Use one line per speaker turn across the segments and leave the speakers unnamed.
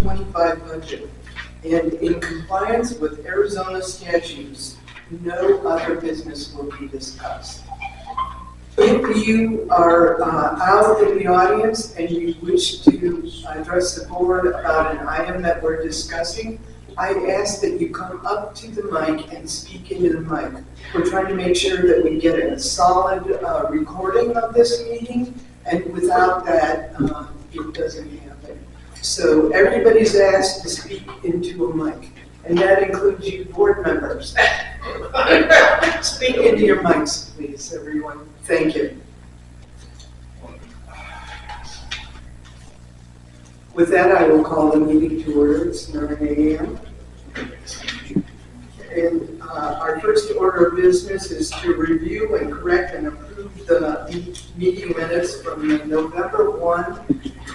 2025 budget. And in compliance with Arizona statutes, no other business will be discussed. If you are out in the audience and you wish to address the board about an item that we're discussing, I ask that you come up to the mic and speak into the mic. We're trying to make sure that we get a solid recording of this meeting, and without that, it doesn't happen. So everybody's asked to speak into a mic, and that includes you board members. Speak into your mics, please, everyone. Thank you. With that, I will call the meeting to order. It's 9 a.m. And our first order of business is to review and correct and approve the meeting minutes from the November 1,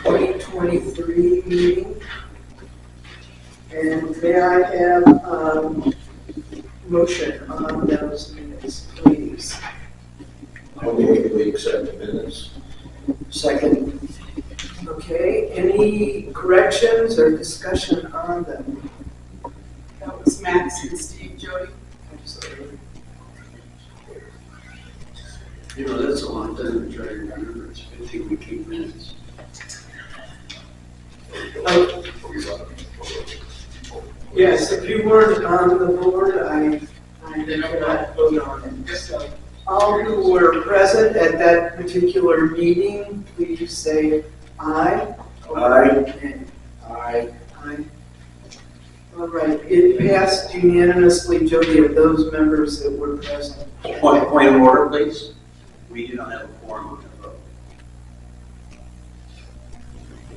2023 meeting. And may I have motion on those minutes, please?
I'll move that we accept the minutes.
Second. Okay, any corrections or discussion on them?
That was Max and Steve, Jody.
Absolutely.
You know, that's a long time to try to remember. It's a good thing we keep minutes.
Yes, if you weren't on the board, I cannot vote on it. So all who were present at that particular meeting, please say aye.
Aye.
Aye. Aye. All right, it passed unanimously, Jody, of those members that were present.
Point of order, please. We do not have a quorum.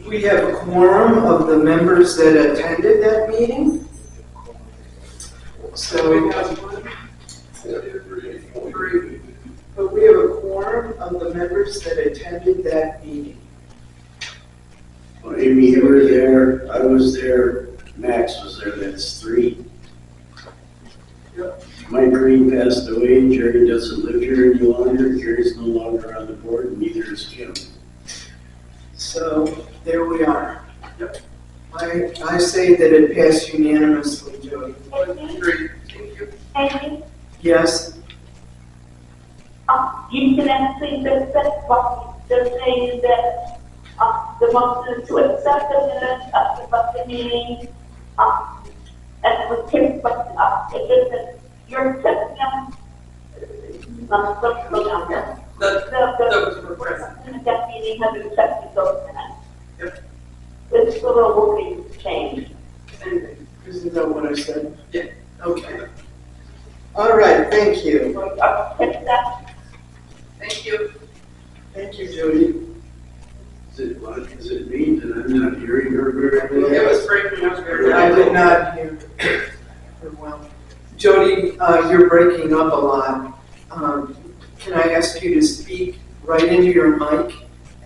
We have a quorum of the members that attended that meeting. So, but we have a quorum of the members that attended that meeting.
Well, Amy, you were there, I was there, Max was there, that's 3.
Yep.
Mike Green passed away, Jerry doesn't live here any longer, Gary's no longer on the board, and neither is Kim.
So there we are. Yep. I say that it passed unanimously, Jody.
Agree. Thank you.
Amy,
Yes.
you can actually just what they're saying that the motion to accept the minutes of the budget meeting, and with Kim, but it is that you're accepting them. Let's go down there. That meeting has accepted those minutes.
Yep.
It's a little working change.
Isn't that what I said?
Yeah.
Okay. All right, thank you.
Thank you.
Thank you, Jody.
Is it me that I'm not hearing her very well?
It was breaking up very
I
well.
did not hear her well. Jody, you're breaking up a lot. Can I ask you to speak right into your mic,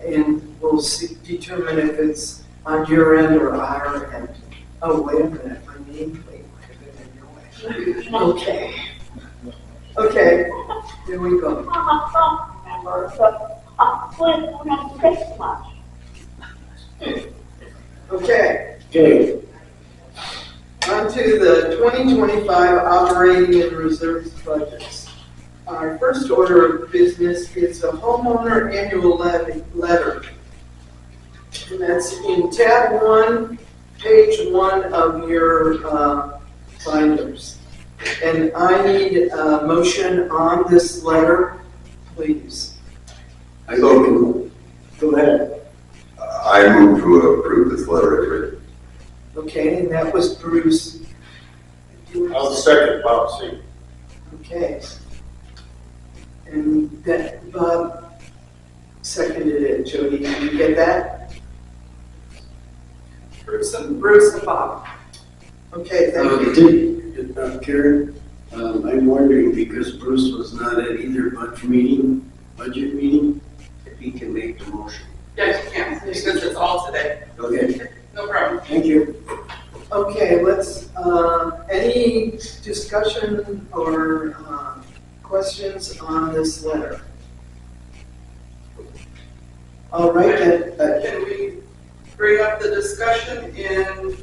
and we'll determine if it's on your end or our end. Oh, wait a minute, my nameplate might have been in your way. Okay. Okay, here we go. Okay.
Okay,
On to the 2025 operating and reserves budgets. Our first order of business is a homeowner annual letter. And that's in tab 1, page 1 of your binders. And I need a motion on this letter, please.
I go ahead.
I move to approve this letter as written.
Okay, and that was Bruce.
I'll second Bob C.
Okay. And that Bob seconded it, Jody. Did you get that?
Bruce and Bob.
Okay, thank you.
Karen, I'm wondering, because Bruce was not at either budget meeting, if he can make the motion.
Yes, you can, because it's all today.
Okay,
No problem.
thank you.
Okay, let's, any discussion or questions on this letter? All right,
Can we bring up the discussion in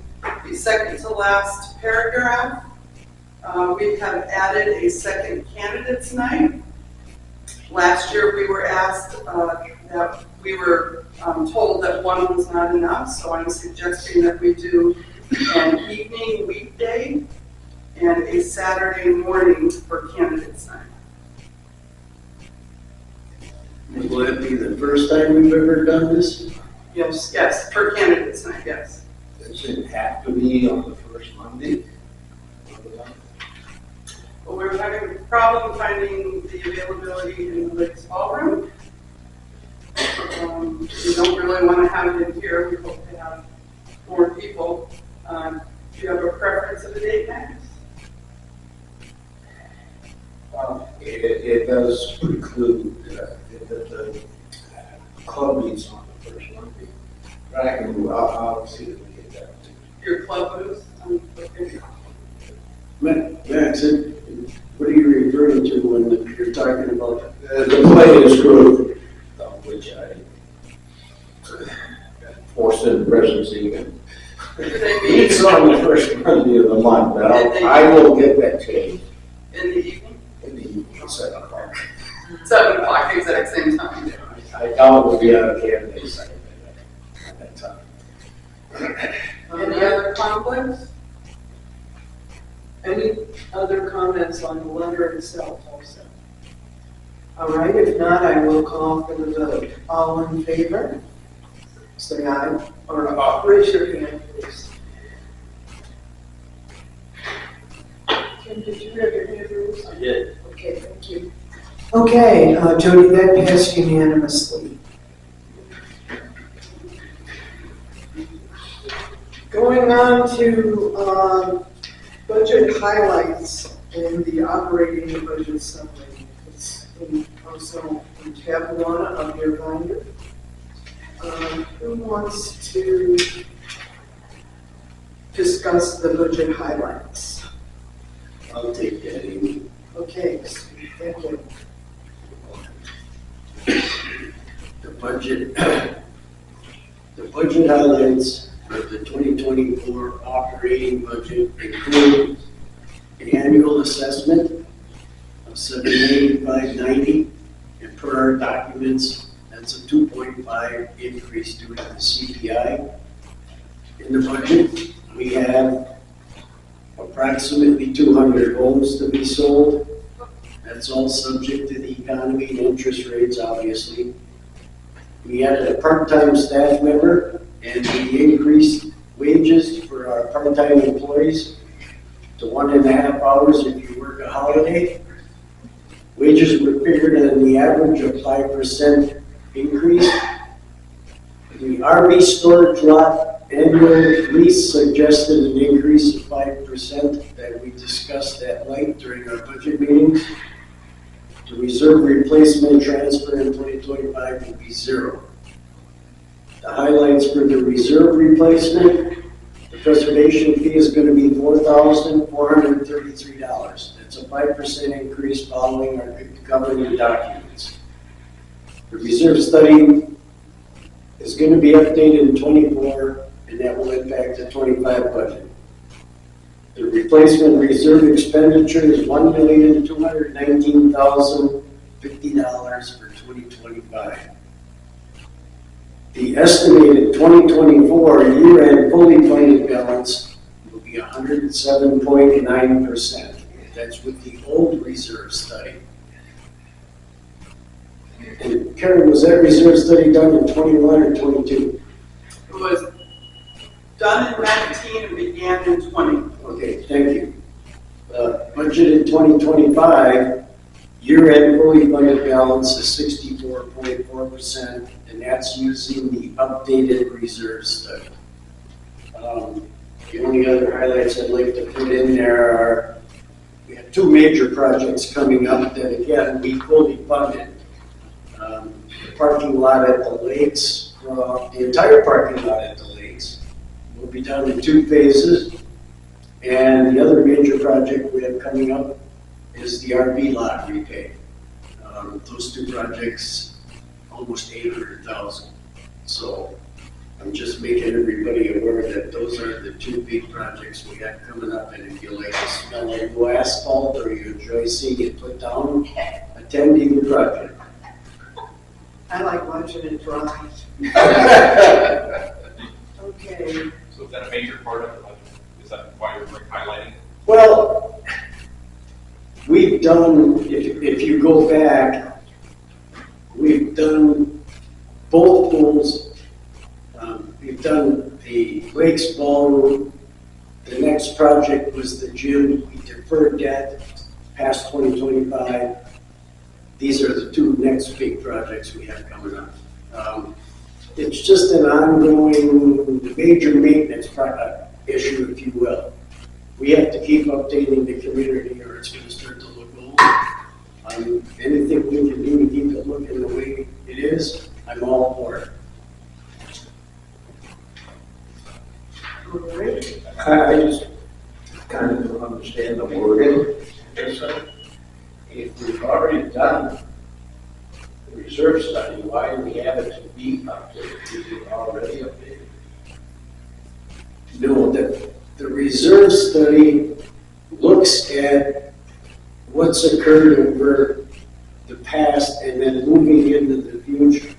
the second to last paragraph. We have added a second candidates night. Last year, we were asked that we were told that one was not enough, so I'm suggesting that we do an evening weekday and a Saturday morning for candidates night.
Will that be the first time we've ever done this?
Yes, yes, for candidates night, yes.
Does it have to be on the first Monday?
Well, we're having a problem finding the availability in the Lakes Ballroom. We don't really want to have it in here. We hope to have more people. Do you have a preference of a date, Max?
It does include the club meets on the first Monday. But I can, I'll see if we get that too.
Your club moves? Okay.
Max, what are you referring to when you're talking about?
The players group, which I forced into presidency and
Do they meet
it's on the first Monday of the month, but I will get that changed
in the evening?
in the evening, 7 o'clock.
7 o'clock, exact same time.
I doubt we'll be out of candidates at that time.
Any other conflicts?
Any other comments on the letter itself also? All right, if not, I will call for the vote. All in favor? Say aye, or raise your hand, please. Kim, did you have your hand raised?
I did.
Okay, thank you. Okay, Jody, that passed unanimously. Going on to budget highlights in the operating budget summary. It's also in tab 1 of your binder. Who wants to discuss the budget highlights?
I'll take that, Amy.
Okay, thank you.
The budget highlights of the 2024 operating budget include the annual assessment of $785.90, and per our documents, that's a 2.5 increase due to the CPI. In the budget, we have approximately 200 homes to be sold. That's all subject to the economy and interest rates, obviously. We added a part-time staff member, and we increased wages for our part-time employees to 1.5 hours if you work a holiday. Wages were figured on the average of 5% increase. The RV storage lot annual lease suggested an increase of 5% that we discussed at length during our budget meetings. The reserve replacement transfer in 2025 will be 0. The highlights for the reserve replacement, the preservation fee is going to be $4,433. That's a 5% increase following our governing documents. The reserve study is going to be updated in 24, and that will impact the 25 budget. The replacement reserve expenditure is $1,219,050 for 2025. The estimated 2024 year-end fully funded balance will be 107.9%. That's with the old reserve study. And Karen, was that reserve study done in 21 or 22?
It was done in 19 and began in 20.
Okay, thank you. Budget in 2025, year-end fully funded balance is 64.4%, and that's using the updated reserve study. The only other highlights I'd like to put in there are, we have 2 major projects coming up that, again, we fully funded. The parking lot at the lakes, the entire parking lot at the lakes will be done in 2 phases. And the other major project we have coming up is the RV lot repay. Those 2 projects, almost $800,000. So I'm just making everybody aware that those are the two big projects we got coming up, and if you like to smell like new asphalt or you enjoy seeing it put down, attend either project.
I like watching it dry. Okay,
So is that a major part of the budget? Is that why you're highlighting?
Well, we've done, if you go back, we've done both pools. We've done the Lakes Ballroom. The next project was the gym. We deferred that past 2025. These are the two next big projects we have coming up. It's just an ongoing major maintenance issue, if you will. We have to keep updating the community or it's going to start to look old. Anything we can do to keep it looking the way it is, I'm all for it.
all right.
I just kind of don't understand the wording. If we've already done the reserve study, why do we have it to be updated? Is it already updated?
No, the reserve study looks at what's occurred over the past and then moving into the future.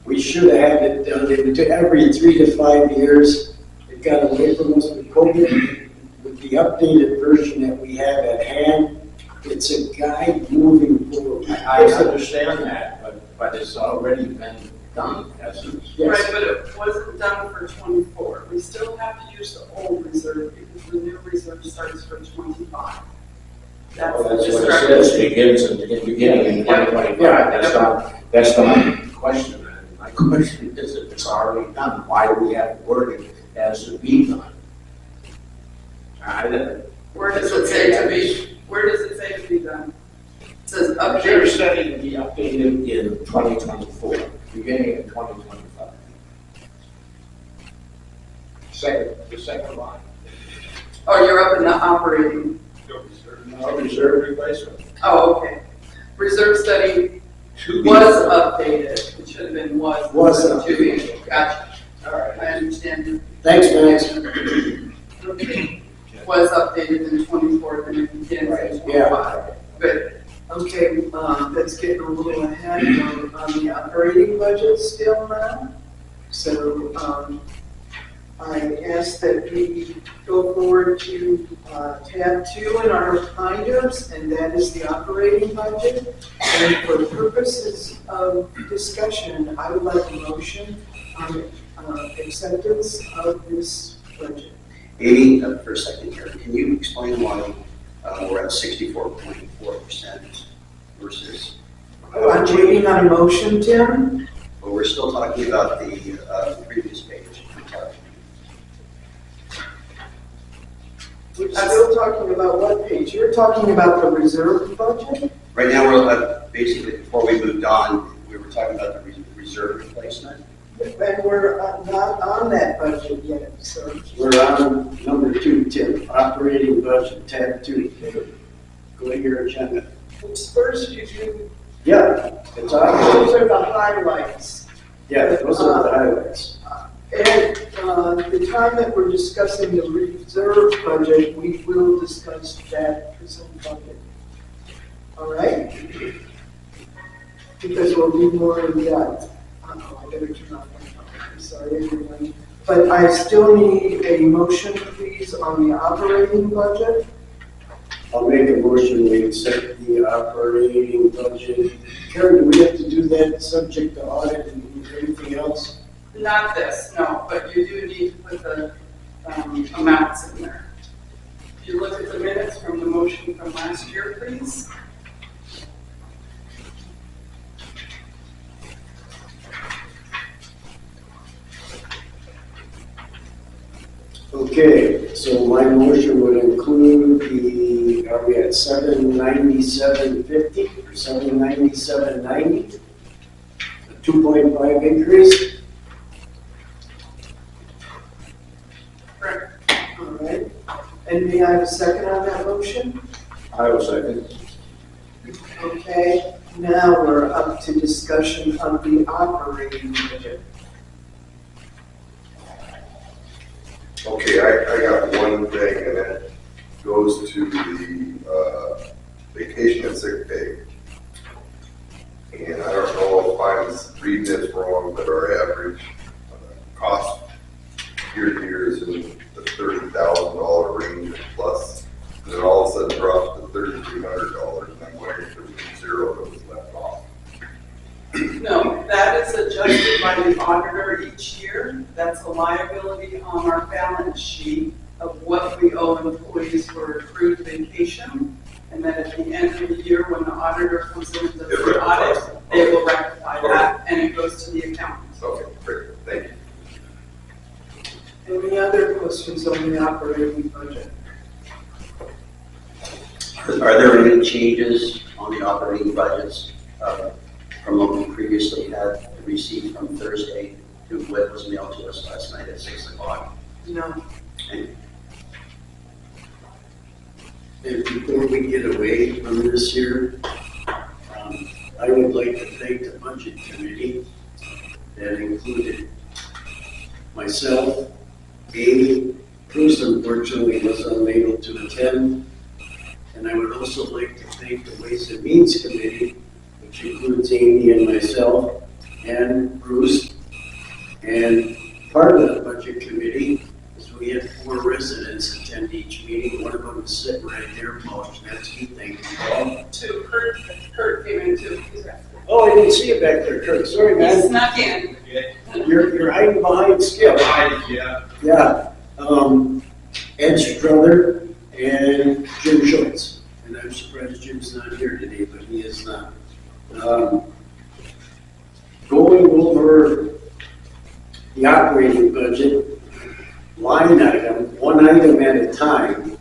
We should have had it done every 3 to 5 years. It got away from us with COVID. With the updated version that we have at hand, it's a guide moving forward.
I understand that, but it's already been done, hasn't it?
Yes.
Right, but it wasn't done for 24. We still have to use the old reserve because the new reserve starts for 25. That's
Well,
the
that's what it
discrepancy.
says, it begins in 2025, that's not my question. My question is if it's already done, why do we have wording as to be done?
Where does it say to be, where does it say to be done? It says
Your
update.
study to be updated in 2024, beginning in 2025. The second line.
Oh, you're up in the operating.
No, reserve replacement.
Oh, okay. Reserve study
To be-
was updated. It should have been was.
Was
instead of to be. Gotcha.
All right.
I understand.
Thanks, Max.
Okay. Was updated in 24, then it begins in 25. Good.
Okay, that's getting a little ahead on the operating budget still now. So, I ask that we go forward to, tab 2 in our binders, and that is the operating budget. And for purposes of discussion, I would like a motion on, acceptance of this budget.
Amy, for a second here, can you explain why we're at 64.4% versus,
I'm waiting on a motion, Tim.
well, we're still talking about the previous page.
We're still talking about what page? You're talking about the reserve budget?
Right now, we're basically, before we moved on, we were talking about the reserve replacement.
And we're not on that budget yet, so.
We're on number 2, Tim, operating budget, tab 2. Go to your agenda.
First, you do,
Yeah, it's on.
those are the highlights.
Yeah, those are the highlights.
And the time that we're discussing the reserve budget, we will discuss that percent budget. All right? Because we'll be more in depth. I better turn off my phone. I'm sorry, everyone. But I still need a motion, please, on the operating budget.
I'll make a motion, we accept the operating budget. Karen, do we have to do that subject to audit and everything else?
Not this, no, but you do need to put the amounts in there. If you look at the minutes from the motion from last year, please.
Okay, so my motion would include are we at 797.50 or 797.90? A 2.5 increase?
Correct.
All right. And may I have a second on that motion?
I will second.
Okay, now we're up to discussion of the operating budget.
one thing, and that goes to the vacation and sick pay. And I don't know if I'm reading this wrong, but our average cost year to year is in the $30,000 range plus. And then all of a sudden drops to $3,300, and I'm wondering if there's zero that was left off.
No, that is adjusted by the auditor each year. That's a liability on our balance sheet of what we owe employees for accrued vacation. And then at the end of the year, when the auditor comes in and does the audit, they will rectify that, and it goes to the accountants.
Okay, great, thank you.
Any other questions on the operating budget?
Are there any changes on the operating budgets from what we previously had received from Thursday to what was mailed to us last night at 6 o'clock?
No.
And before we get away from this here, I would like to thank the budget committee that included myself, Amy, Bruce unfortunately was unable to attend, and I would also like to thank the Ways and Means Committee, which includes Amy and myself and Bruce. And part of the budget committee is we had 4 residents attend each meeting. One of them is sitting right there, Paul. That's you, thank you, Paul.
To Kurt came in too.
Oh, I didn't see you back there, Kurt. Sorry,
He
man.
snuck in.
You're hiding behind Skip.
Yeah.
Yeah. Ed Struther and Jim Schultz. And I'm surprised Jim's not here today, but he is not. Going over the operating budget, line item, one item at a time,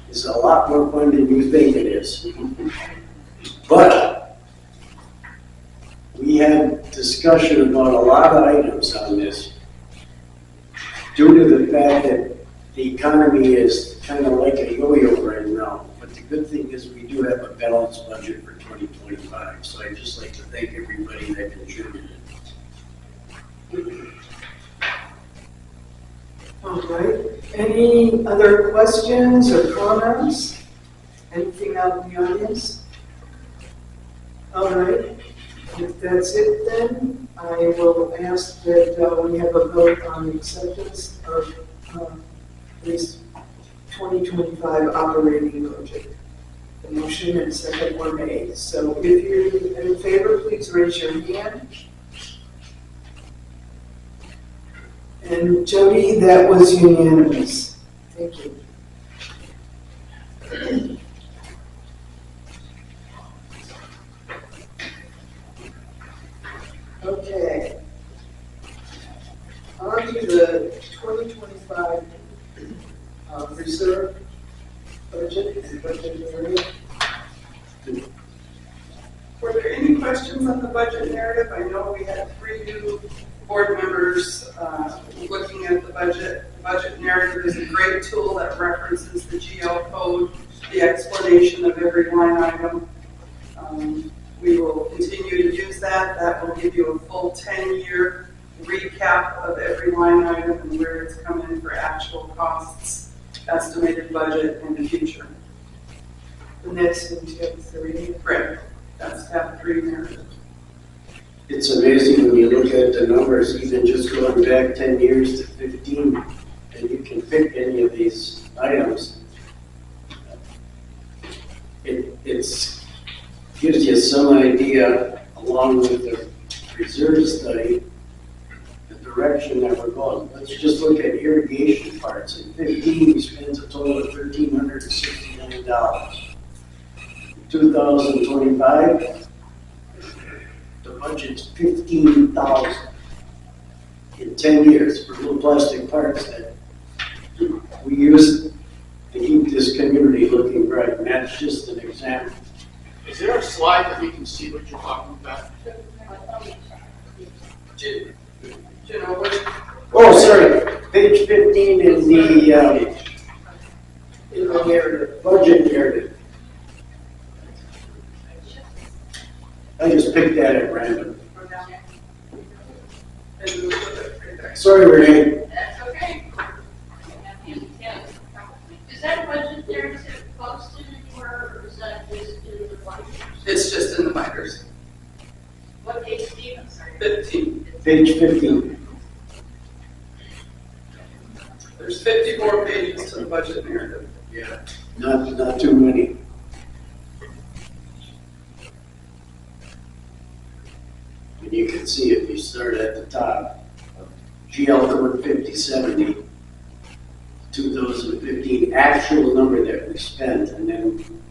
is a lot more fun than you think it is. But we had discussion about a lot of items on this due to the fact that the economy is kind of like a yo-yo right now. But the good thing is we do have a balanced budget for 2025. So I'd just like to thank everybody that contributed.
All right. Any other questions or comments? Anything out in the audience? All right. If that's it, then I will ask that we have a vote on the acceptance of this 2025 operating budget. The motion and second were made. So if you're in favor, please raise your hand. And Jody, that was unanimous. Thank you. Okay. On to the 2025 reserve budget and budget area.
Were there any questions on the budget narrative? I know we had 3 new board members looking at the budget. The budget narrative is a great tool that references the GL code, the explanation of every line item. We will continue to use that. That will give you a full 10-year recap of every line item and where it's come in for actual costs, estimated budget in the future.
The next in tab 3.
Correct. That's tab 3 narrative.
It's amazing when you look at the numbers, even just going back 10 years to 15, and you can pick any of these items. It's gives you some idea, along with the reserve study, the direction that we're going. Let's just look at irrigation parts. In 15, we spent a total of $1,369. In 2025, the budget's $15,000 in 10 years for little plastic parts that we use to keep this community looking bright. And that's just an example.
Is there a slide that we can see what you're talking about?
Do you know what?
Oh, sorry, page 15 in the narrative, budget narrative. I just picked that at random.
And we'll put it right there.
Sorry, Renee.
That's okay. Is that budget there, is it posted anywhere, or is that just in the budget?
It's just in the binders.
What page, Steve? I'm sorry.
15.
Page 15.
There's 54 pages to the budget narrative.
Yeah. Not too many. And you can see if you start at the top, GL code 5070, 2015, actual number that we spent, and then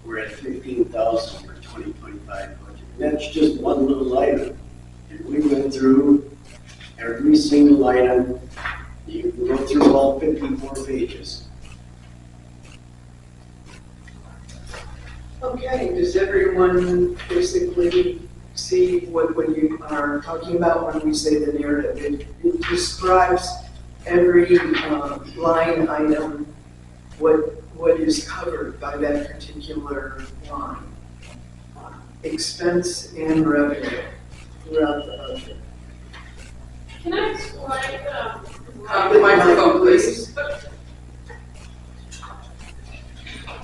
we're at 15,000 for 2025 budget. And that's just one little item. And we went through every single item. You can go through all 54 pages.
Okay, does everyone basically see what you are talking about when we say the narrative? It describes every line item, what is covered by that particular line. Expense and revenue throughout the budget.
Can I ask why,
The microphone, please.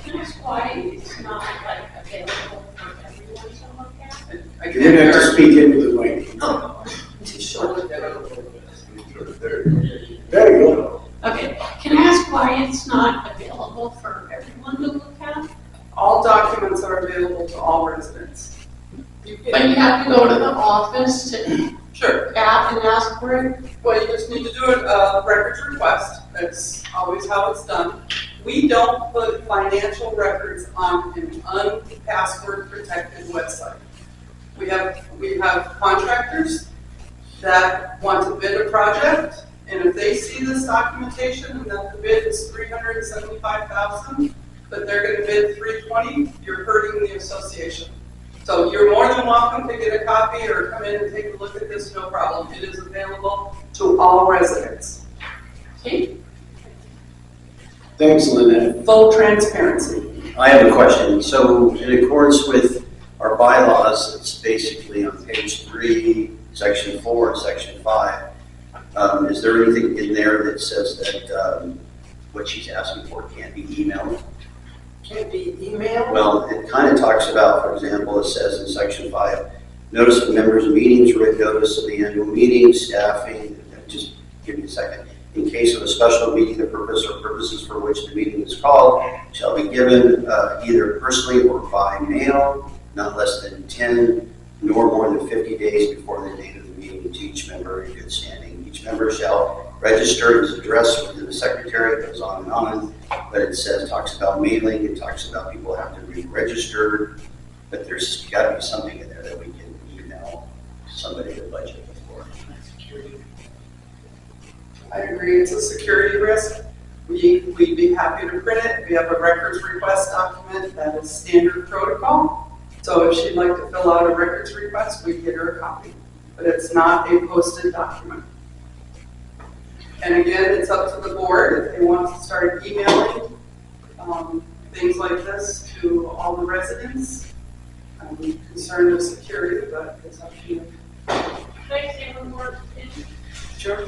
Can I ask why it's not like available for everyone to look at?
I
You're gonna have to
can't
speak into the mic. There you go.
Okay, can I ask why it's not available for everyone to look at?
All documents are available to all residents.
But you have to go to the office to
Sure.
ask for it?
Well, you just need to do a records request. That's always how it's done. We don't put financial records on an unpassword protected website. We have contractors that want to bid a project, and if they see this documentation and that the bid is $375,000, but they're gonna bid $320, you're hurting the association. So you're more than welcome to get a copy or come in and take a look at this, no problem. It is available to all residents.
Okay,
Thanks, Lynette.
Full transparency.
I have a question. So in accordance with our bylaws, it's basically on page 3, section 4, and section 5. Is there anything in there that says that what she's asking for can't be emailed?
Can't be emailed?
Well, it kind of talks about, for example, it says in section 5, notice of members' meetings, written notice of the annual meeting, staffing, just give me a second. In case of a special meeting, the purpose or purposes for which the meeting is called shall be given either personally or by mail, not less than 10 nor more than 50 days before the date of the meeting to each member in good standing. Each member shall register his address with the secretary, it goes on and on, but it says, talks about mailing, it talks about people have to be registered, but there's got to be something in there that we can email somebody to budget for.
I agree, it's a security risk. We'd be happy to print it. We have a records request document that is standard protocol. So if she'd like to fill out a records request, we'd get her a copy. But it's not a posted document. And again, it's up to the board if they want to start emailing things like this to all the residents. I'm concerned with security, but it's up to you.
can I say one more thing?
Sure.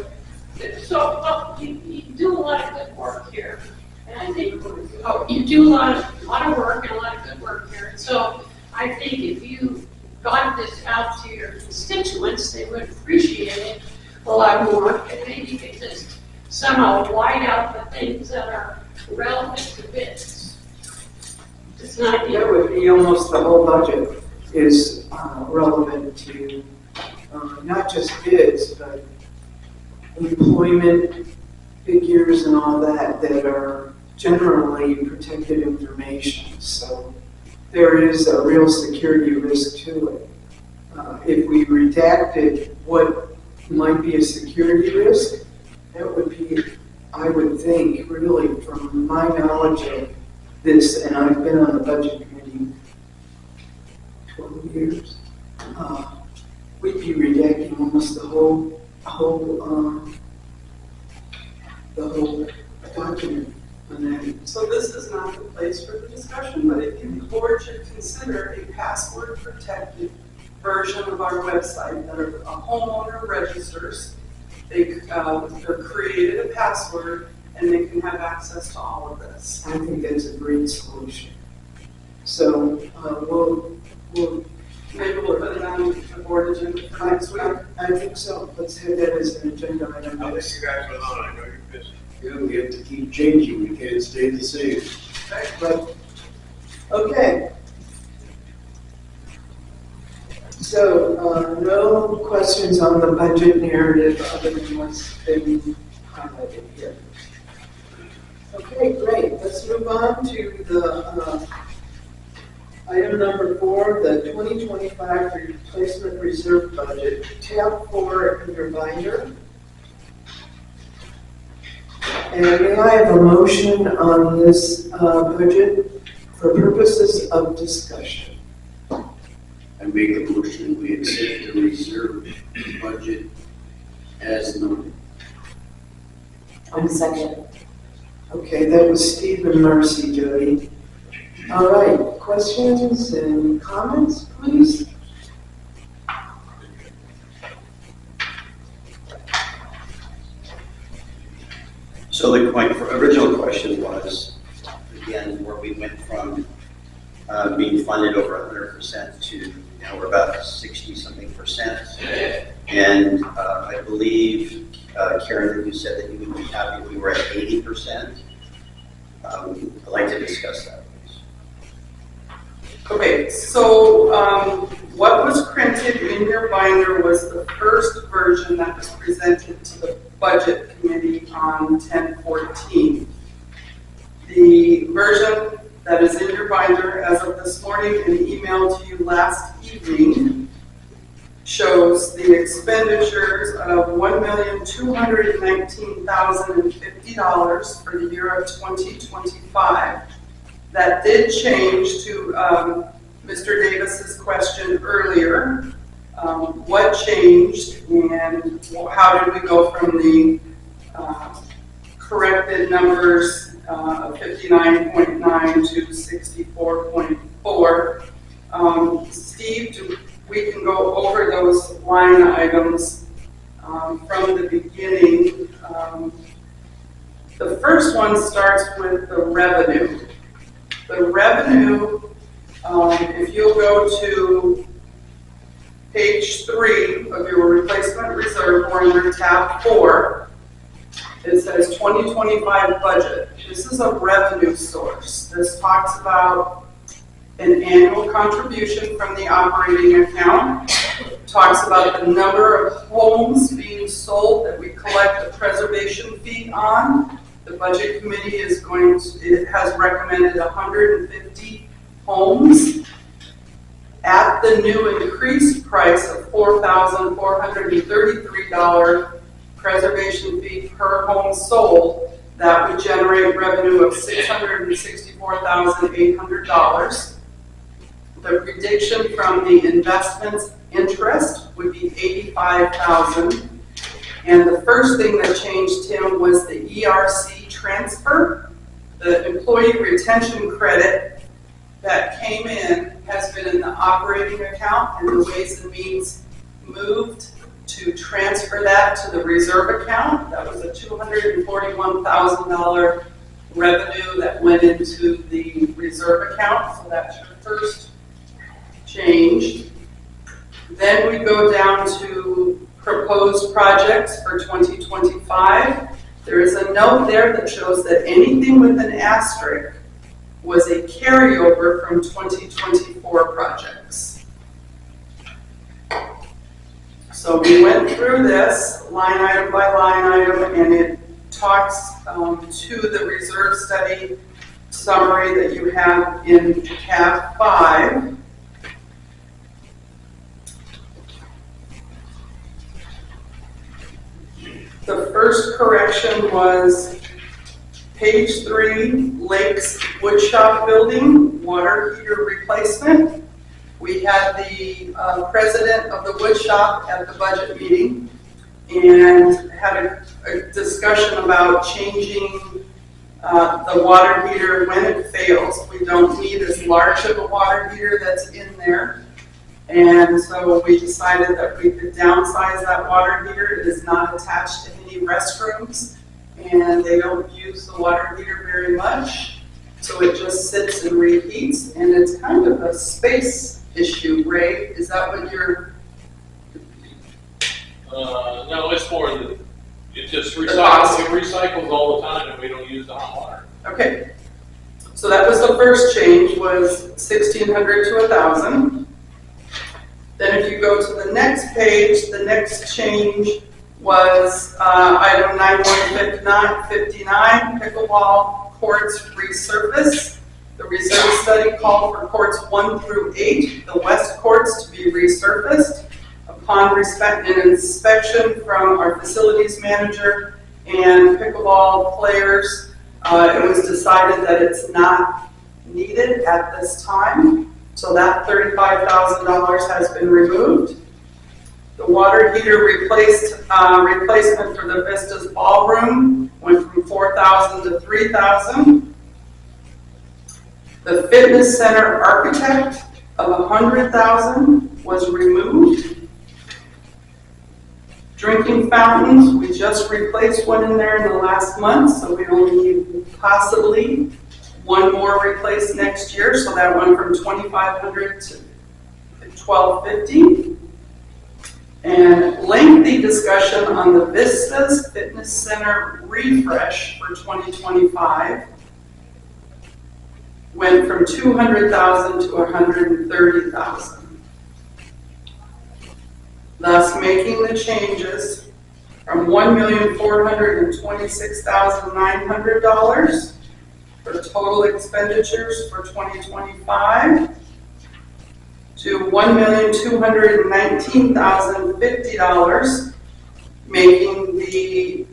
So, you do a lot of good work here, and I think, you do a lot of work and a lot of good work here. So I think if you got this out to your constituents, they would appreciate it a lot more, and maybe you could just somehow white out the things that are relevant to bids. It's not,
That would be almost the whole budget is relevant to not just bids, but employment figures and all that are generally protected information. So there is a real security risk to it. If we redacted what might be a security risk, that would be, I would think, really from my knowledge of this, and I've been on the budget committee 12 years, we'd be redacting almost the whole document on that.
So this is not the place for the discussion, but if the board should consider a password protected version of our website that a homeowner registers, they're created a password, and they can have access to all of this.
I think that's a great solution. So, we'll,
Maybe we'll put it on the board agenda for next week.
I think so. Let's have that as an agenda item.
I'll let you guys alone, I know you're busy. Yeah, we have to keep changing, we can't stay the same.
But, okay. So, no questions on the budget narrative other than what's been highlighted here. Okay, great. Let's move on to the item number 4, the 2025 replacement reserve budget, tab 4 in your binder. And may I have a motion on this budget for purposes of discussion?
I make a motion, we accept the reserve budget as noted.
I'm second.
Okay, that was Steve and Marcy, Jody. All right, questions and comments, please?
So my original question was, again, where we went from being funded over 100% to now we're about 60-something%. And I believe, Karen, you said that you would be happy if we were at 80%. I'd like to discuss that, please.
Okay, so what was printed in your binder was the first version that was presented to the Budget Committee on 10/14. The version that is in your binder as of this morning and emailed to you last evening shows the expenditures of $1,219,050 for the year of 2025. That did change to Mr. Davis's question earlier. What changed and how did we go from the corrected numbers of 59.9 to 64.4? Steve, we can go over those line items from the beginning. The first one starts with the revenue. The revenue, if you'll go to page 3 of your replacement reserve, or under tab 4, it says 2025 budget. This is a revenue source. This talks about an annual contribution from the operating account. It talks about the number of homes being sold that we collect a preservation fee on. The Budget Committee it has recommended 150 homes at the new increased price of $4,433 preservation fee per home sold. That would generate revenue of $664,800. The prediction from the investments interest would be $85,000. And the first thing that changed, Tim, was the ERC transfer. The employee retention credit that came in has been in the operating account, and the Ways and Means moved to transfer that to the reserve account. That was a $241,000 revenue that went into the reserve account, so that's your first change. Then we go down to proposed projects for 2025. There is a note there that shows that anything with an asterisk was a carryover from 2024 projects. So we went through this line item by line item, and it talks to the reserve study summary that you have in tab 5. The first correction was page 3, Lakes Woodshop Building, water heater replacement. We had the president of the woodshop at the budget meeting and had a discussion about changing the water heater when it fails. We don't need as large of a water heater that's in there. And so we decided that we could downsize that water heater. It is not attached to any restrooms, and they don't use the water heater very much. So it just sits and reheats, and it's kind of a space issue, Ray. Is that what you're?
No, it's more that it just
cost.
recycles all the time and we don't use the hot water.
Okay. So that was the first change, was 1,600 to 1,000. Then if you go to the next page, the next change was item 9159, pickleball courts resurface. The reserve study called for courts 1 through 8, the west courts, to be resurfaced. Upon an inspection from our facilities manager and pickleball players, it was decided that it's not needed at this time. So that $35,000 has been removed. The water heater replacement for the Vistas Ballroom went from $4,000 to $3,000. The fitness center architect of $100,000 was removed. Drinking fountains, we just replaced one in there in the last month, so we only need possibly one more replaced next year, so that went from $2,500 to $1,250. And lengthy discussion on the Vistas Fitness Center refresh for 2025 went from $200,000 to $130,000. Thus making the changes from $1,426,900 for total expenditures for 2025 to $1,219,050, making the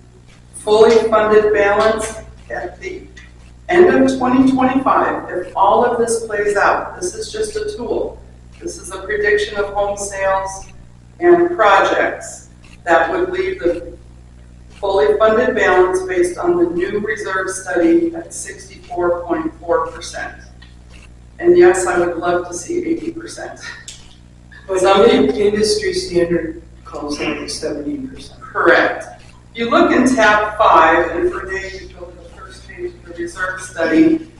fully funded balance at the end of 2025. If all of this plays out, this is just a tool. This is a prediction of home sales and projects that would leave the fully funded balance based on the new reserve study at 64.4%. And yes, I would love to see 80%.
But some industry standard calls that 70%.
Correct. If you look in tab 5, and for Dave, you go to the first page of the reserve study,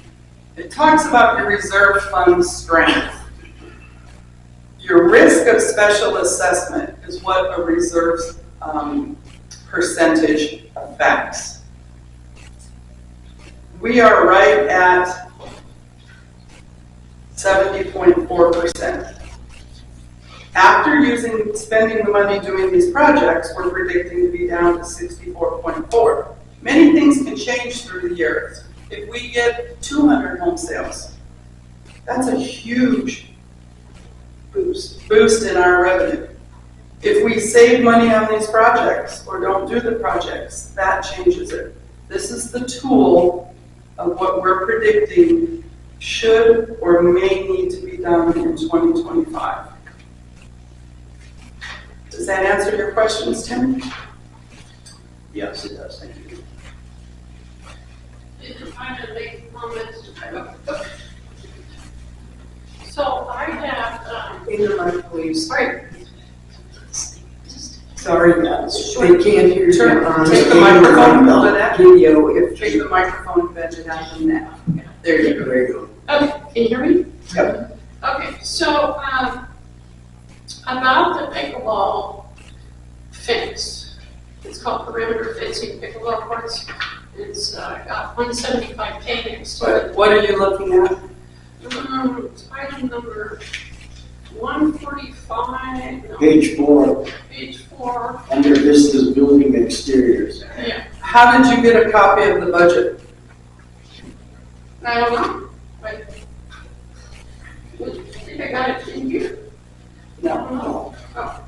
it talks about your reserve fund strength. Your risk of special assessment is what a reserve percentage affects. We are right at 70.4%. After spending the money doing these projects, we're predicting to be down to 64.4. Many things can change through the years. If we get 200 home sales, that's a huge boost in our revenue. If we save money on these projects or don't do the projects, that changes it. This is the tool of what we're predicting should or may need to be done in 2025. Does that answer your questions, Tim?
Yes, it does, thank you.
If I could make comments. So I have,
In the mic, please.
right,
Sorry, they can't hear you on
Take the microphone, pull it out.
video. If
Take the microphone and bend it out from that. There you go.
There you go.
okay, can you hear me?
Yep.
Okay, so, about the pickleball fence, it's called perimeter fencing pickleball courts. It's got 175K next to it.
What are you looking at?
It's item number 145, no,
Page 4,
page 4,
under Vistas Building Exteriors.
yeah,
How did you get a copy of the budget?
I don't know, but, I think I got it in here.
No.
Oh.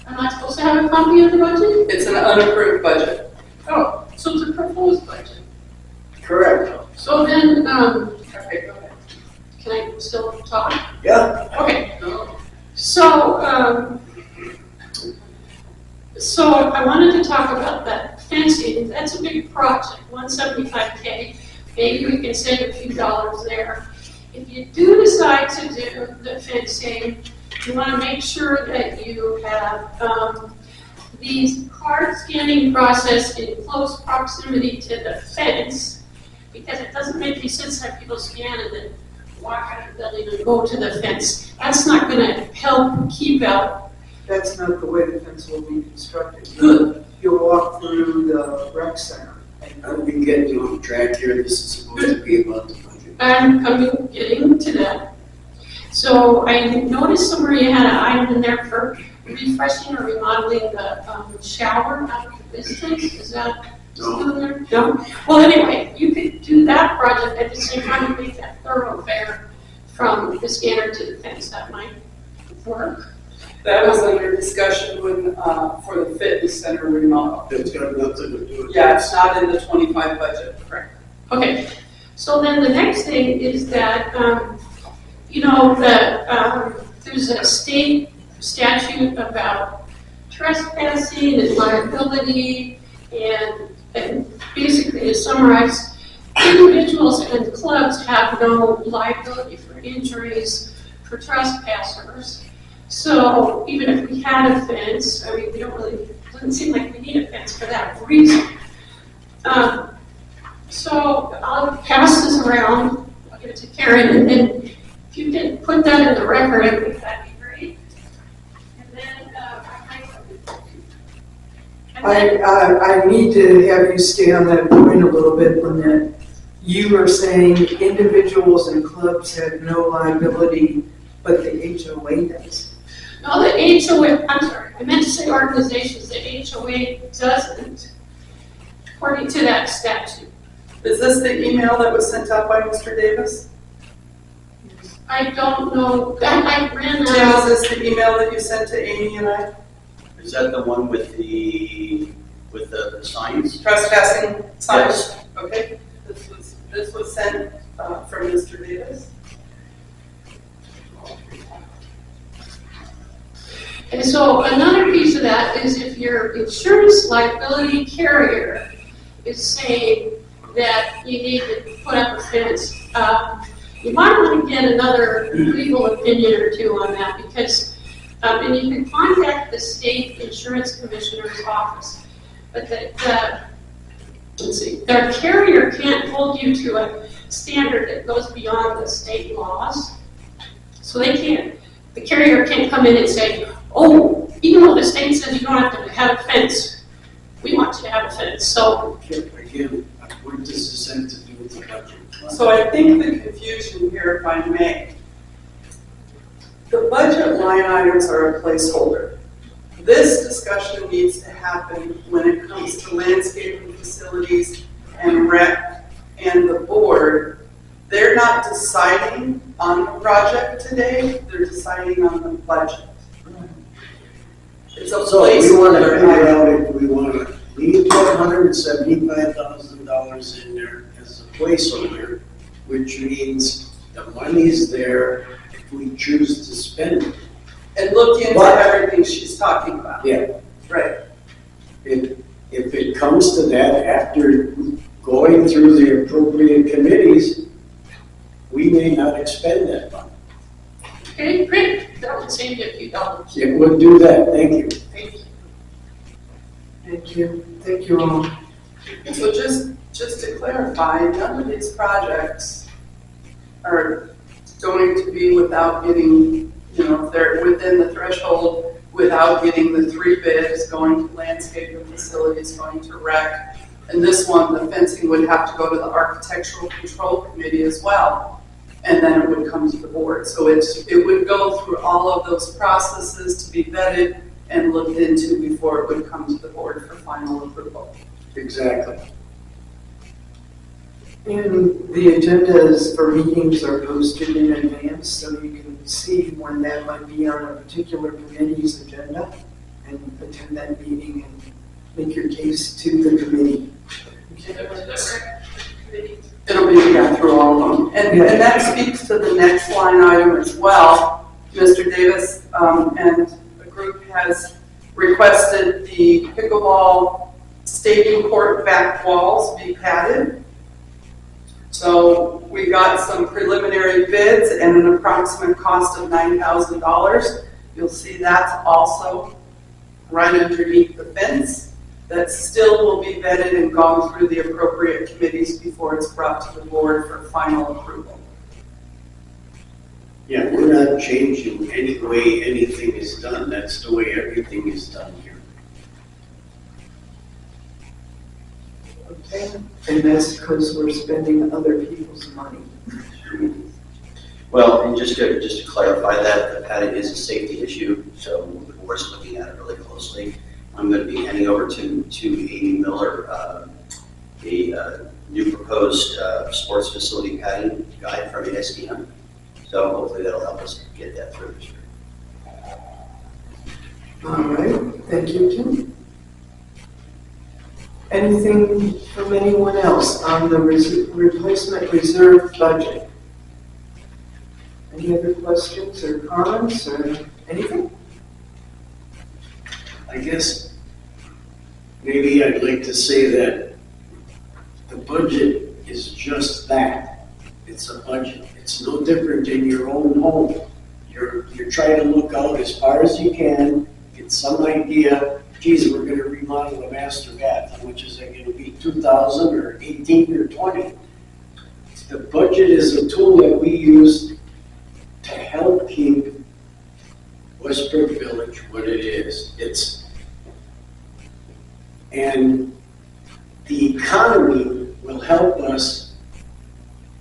Am I supposed to have a copy of the budget?
It's an unapproved budget.
Oh, so it's a proposed budget.
Correct.
So then, okay, go ahead. Can I still talk?
Yeah.
Okay. So, so I wanted to talk about that fencing. That's a big project, 175K. Maybe we can save a few dollars there. If you do decide to do the fencing, you want to make sure that you have these card scanning process in close proximity to the fence, because it doesn't make any sense to have people scan and then walk out of the building and go to the fence. That's not gonna help keep out.
That's not the way the fence will be constructed.
Good.
You'll walk through the rec center.
Are we getting on track here? This is supposed to be about the budget.
I'm getting to that. So I noticed somewhere you had an item in there for refreshing or remodeling the shower out of the distance. Is that still in there? No? Well, anyway, you could do that project at the same time and make that thoroughfare from the scanner to the fence. That might work.
That was under discussion when, for the fitness center remodel.
It's got nothing to do with.
Yeah, it's not in the 25 budget, correct?
Okay, so then the next thing is that, you know, there's a state statute about trespassing and liability, and basically to summarize, individuals and clubs have no liability for injuries for trespassers. So even if we had a fence, I mean, we don't really, it doesn't seem like we need a fence for that reason. So I'll pass this around, I'll give it to Karen, and then if you can put that in the record, I think that'd be great. And then,
I need to have you stay on that point a little bit, Lynette. You are saying individuals and clubs have no liability, but the HOA does.
no, the HOA, I'm sorry, I meant to say organizations, the HOA doesn't, according to that statute.
Is this the email that was sent out by Mr. Davis?
I don't know, I ran
Tim,
out.
is this the email that you sent to Amy and I?
Is that the one with the signs?
Trespassing signs? Okay, this was sent from Mr. Davis.
And so another piece of that is if your insurance liability carrier is saying that you need to put up a fence, you might want to get another legal opinion or two on that, because, and you can contact the state insurance commissioner's office, but let's see, their carrier can't hold you to a standard that goes beyond the state laws. So they can't, the carrier can't come in and say, oh, even though the state says you don't have to have a fence, we want you to have a fence. So
Again, what does this have to do with the budget?
So I think the confusion here, if I may, the budget line items are a placeholder. This discussion needs to happen when it comes to landscaping facilities and rec and the board. They're not deciding on the project today, they're deciding on the budget. It's a
So we want to
placeholder
figure
item.
out if we want to leave $175,000 in there as a placeholder, which means the money's there if we choose to spend it.
And look into
But-
everything she's talking about.
Yeah.
Right.
If it comes to that, after going through the appropriate committees, we may not expend that money.
okay, great, that would save you a few dollars.
It would do that, thank you.
Thank you.
Thank you. Thank you all.
So just to clarify, none of these projects are going to be without getting, you know, they're within the threshold without getting the 3 bids, going to landscaping facilities, going to rec. And this one, the fencing would have to go to the architectural control committee as well. And then it would come to the board. So it would go through all of those processes to be vetted and looked into before it would come to the board for final approval.
Exactly.
And the agendas for meetings are posted in advance, so you can see when that might be on a particular committee's agenda and attend that meeting and make your case to the committee.
It'll be, yeah, through all of them. And that speaks to the next line item as well. Mr. Davis and the group has requested the pickleball stadium court back walls be padded. So we got some preliminary bids and an approximate cost of $9,000. You'll see that's also right underneath the fence. that still will be vetted and gone through the appropriate committees before it's brought to the board for final approval.
Yeah, we're not changing any way anything is done. That's the way everything is done here.
Okay, and that's because we're spending other people's money.
Well, and just to clarify that, the padding is a safety issue, so the board's looking at it really closely. I'm going to be handing over to Amy Miller, the new proposed sports facility padding guide from ASDM. So hopefully that'll help us get that through this year.
All right, thank you, Tim. Anything from anyone else on the replacement reserve budget? Any other questions or comments or anything?
I guess maybe I'd like to say that the budget is just that. It's a budget. It's no different than your own home. You're trying to look out as far as you can, get some idea, geez, we're gonna remodel a master bath. How much is that gonna be, 2,000 or 18 or 20? The budget is a tool that we use to help keep Westbrook Village what it is. And the economy will help us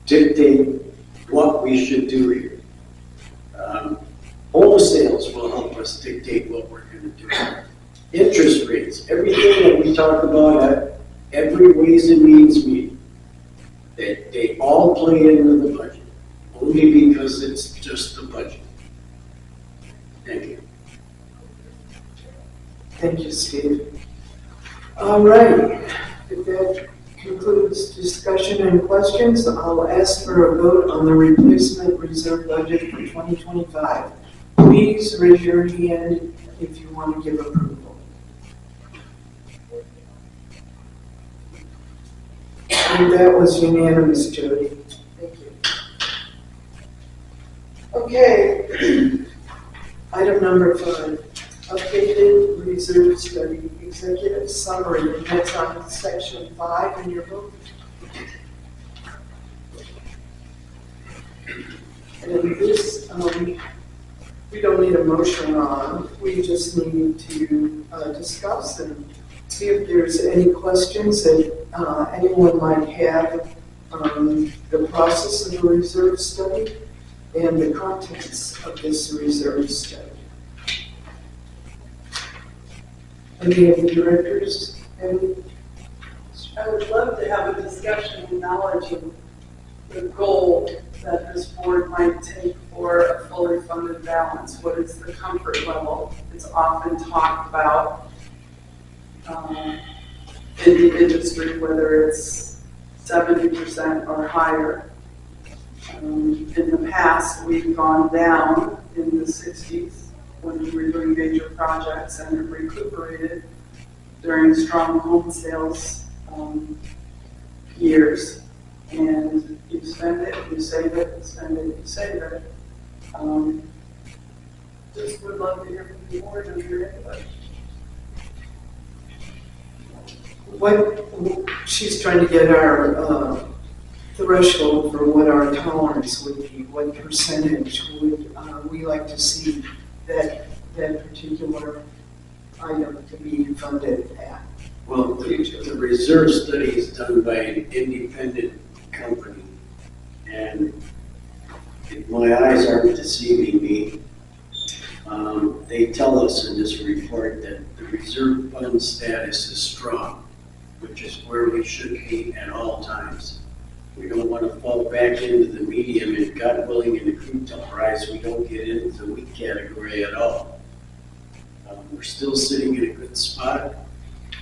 dictate what we should do here. Home sales will help us dictate what we're going to do. Interest rates, everything that we talk about at every Ways and Means meeting, they all play into the budget, only because it's just the budget. Thank you.
Thank you, Steve. All right, if that concludes discussion and questions, I'll ask for a vote on the replacement reserve budget for 2025. Please raise your hand if you want to give approval. And that was unanimous, Jody. Thank you. Okay, item number 5. Updated reserve study executive summary, and that's on section 5 in your book. And this, we don't need a motion on, we just need to discuss and see if there's any questions that anyone might have on the process of the reserve study and the contents of this reserve study. Any of the directors? Any?
I would love to have a discussion and knowledge of the goal that this board might take for a fully funded balance. What is the comfort level? It's often talked about in the industry, whether it's 70% or higher. In the past, we've gone down in the 60s when we were doing major projects and have recuperated during strong home sales years. And you spend it, you save it, you spend it, you save it. Just would love to hear from the board and your input.
What, she's trying to get our threshold for what our tolerance would be, what percentage would we like to see that particular item to be funded at.
Well, the reserve study is done by an independent company, and if my eyes aren't deceiving me, they tell us in this report that the reserve fund status is strong, which is where we should be at all times. We don't want to fall back into the medium, and God willing, in the crude price, we don't get into the weak category at all. We're still sitting in a good spot.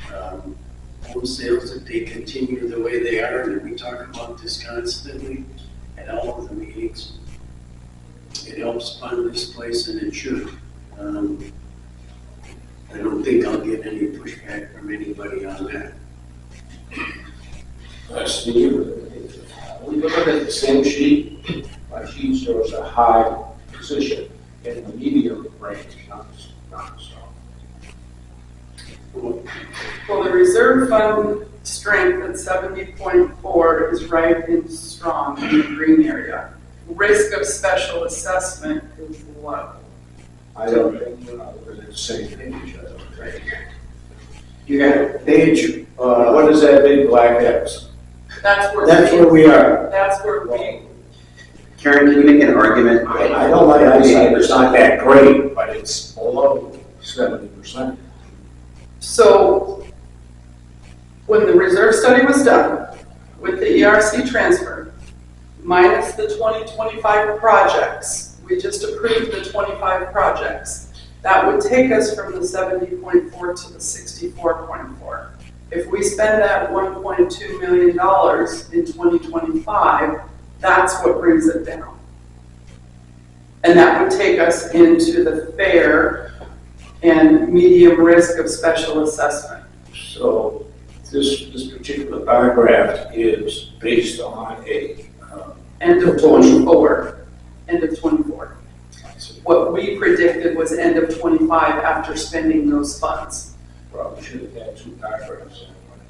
Home sales, if they continue the way they are, and we talk about this constantly at all of the meetings, it helps fund this place, and it should. I don't think I'll get any pushback from anybody on that.
Steve, we look at the same sheet. My sheet shows a high position in the medium range, not the soft.
Well, the reserve fund strength at 70.4 is right and strong in the green area. Risk of special assessment is low.
I don't think we're on the same page, I don't think.
You got page,
What is that big black X?
That's
where we are.
That's where we,
Karen, can you make an argument?
I don't like eyesight, it's not that great, but it's below 70%.
so when the reserve study was done with the ERC transfer, minus the 2025 projects, we just approved the 25 projects. That would take us from the 70.4 to the 64.4. If we spend that $1.2 million in 2025, that's what brings it down. And that would take us into the fair and medium risk of special assessment.
So this particular paragraph is based on a,
End of 24, end of 24. What we predicted was end of 25 after spending those funds.
probably should have had two paragraphs and one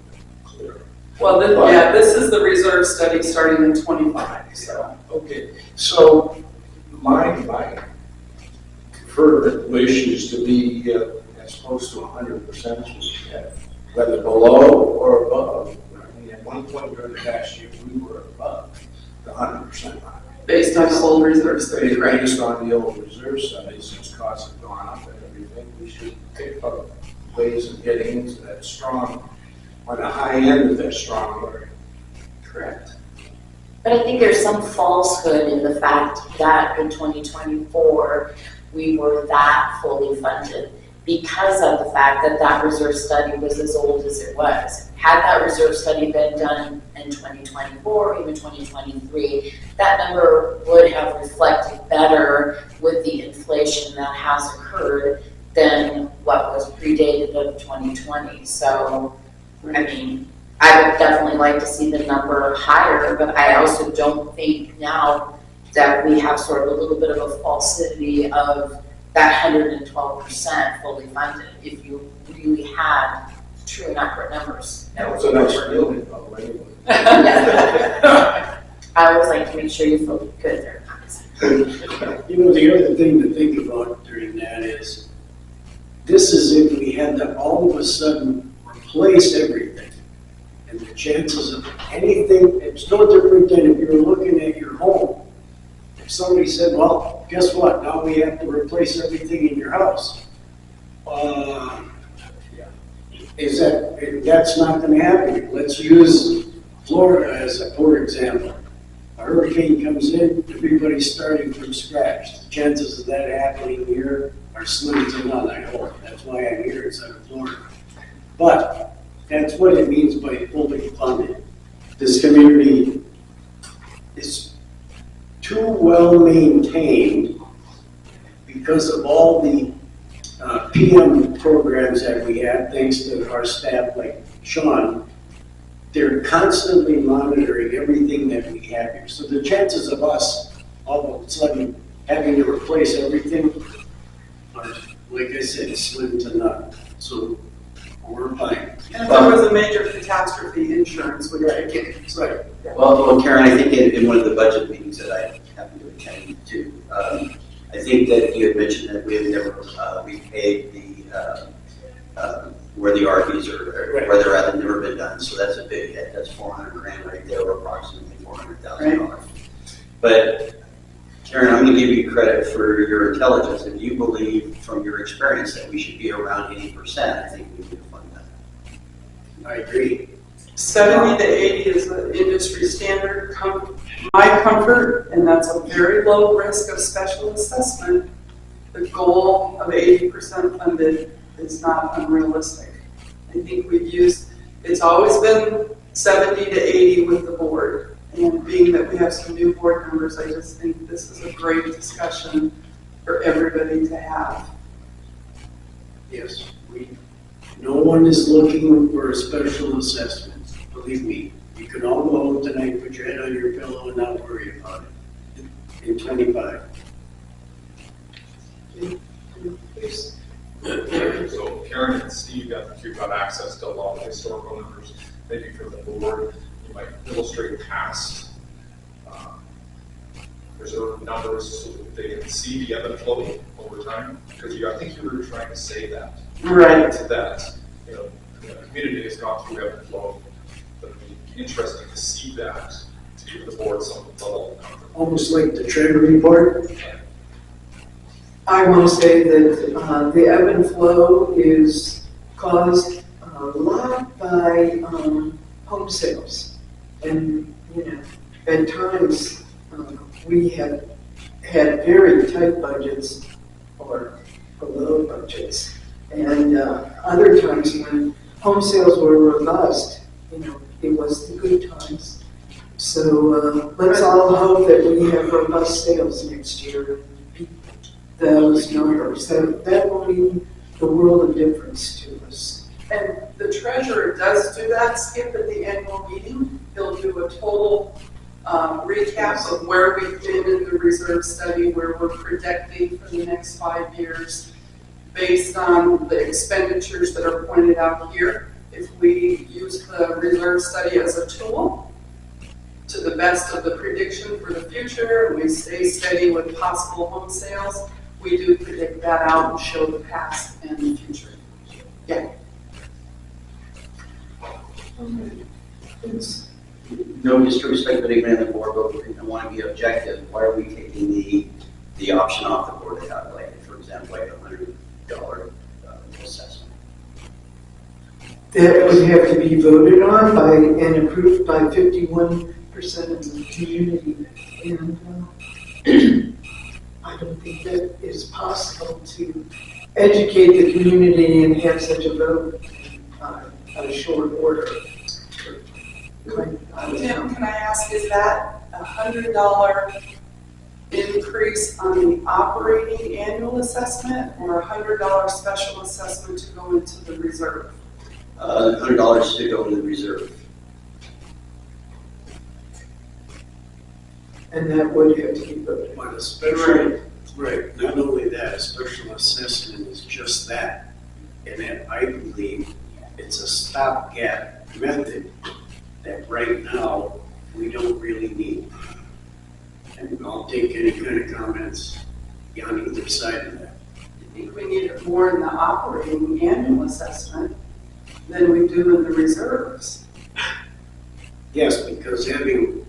clear.
Well, this is the reserve study starting in 25, so.
Okay, so my preferred wish is to be as close to 100% as we can, whether below or above. I mean, at one point during the past year, we were above the 100% mark.
Based on the old reserve study, right?
Based on the old reserve studies, since costs have gone up and everything, we should pick up ways of getting into that strong, on the high end of that strong area.
Correct.
But I think there's some falsehood in the fact that in 2024, we were that fully funded because of the fact that that reserve study was as old as it was. Had that reserve study been done in 2024, even 2023, that number would have reflected better with the inflation that has occurred than what was predated of 2020. So, I mean, I would definitely like to see the number higher, but I also don't think now that we have sort of a little bit of a falsity of that 112% fully funded, if you really had true and accurate numbers.
That was a nice feeling, though, anyway.
I always like to make sure you feel good there.
You know, the other thing to think about during that is, this is if we had to all of a sudden replace everything. And the chances of anything, it's no different than if you're looking at your home. If somebody said, well, guess what, now we have to replace everything in your house. That's not gonna happen. Let's use Florida as a poor example. A hurricane comes in, everybody's starting from scratch. The chances of that happening here are slim to none, I hope. That's why I'm here instead of Florida. But that's what it means by fully funded. This community is too well maintained because of all the PM programs that we have, thanks to our staff like Sean. They're constantly monitoring everything that we have here. So the chances of us all of a sudden having to replace everything are, like I said, slim to none. So we're fine.
And if there was a major catastrophe, insurance would kick in.
That's right.
Well, Karen, I think in one of the budget meetings that I happened to attend to, I think that you had mentioned that we had never repaid the where the RVs are, where they're at, have never been done. So that's a big hit. That's $400,000 right there, or approximately $400,000. But Karen, I'm going to give you credit for your intelligence. If you believe from your experience that we should be around 80%, I think we need to fund that.
I agree.
70 to 80 is the industry standard, my comfort, and that's a very low risk of special assessment. The goal of 80% funded is not unrealistic. I think we've used, it's always been 70 to 80 with the board. And being that we have some new board members, I just think this is a great discussion for everybody to have.
Yes, no one is looking for a special assessment. Believe me, you can all go home tonight, put your head on your pillow and not worry about it. In 25.
So Karen, Aaron and Steve, I think you've got access to a lot of historical numbers, maybe for the board, you might illustrate past reserve numbers so that they can see the ebb and flow over time, because I think you were trying to say that.
Right.
That, the community has gone through ebb and flow, but it'd be interesting to see that, to give the board some level of comfort.
Almost like the treasury report.
I want to say that the ebb and flow is caused a lot by home sales. And, at times, we have had very tight budgets or below budgets. And other times when home sales were robust, it was the good times. So let's all hope that we have robust sales next year. Those numbers, that will mean the world of difference to us.
And the treasurer does do that, Skip, at the annual meeting. He'll do a total recap of where we've been in the reserve study, where we're projecting for the next 5 years, based on the expenditures that are pointed out here. If we use the reserve study as a tool to the best of the prediction for the future, and we stay steady with possible home sales, we do predict that out and show the past and the future. Yeah.
No disrespect to anyone on the board, but I want to be objective. Why are we taking the option off the board to calculate it? For example, like $100 assessment.
That would have to be voted on by and approved by 51% of the community. And I don't think that is possible to educate the community and have such a vote on a short order.
Tim, can I ask, is that a $100 increase on the operating annual assessment or a $100 special assessment to go into the reserve?
$100 to go in the reserve.
And that would have to be voted.
But a special, right, not only that, a special assessment is just that. And that I believe it's a stopgap method that right now we don't really need. And I'll take any kind of comments on either side of that.
I think we need it more in the operating annual assessment than we do in the reserves.
Yes, because having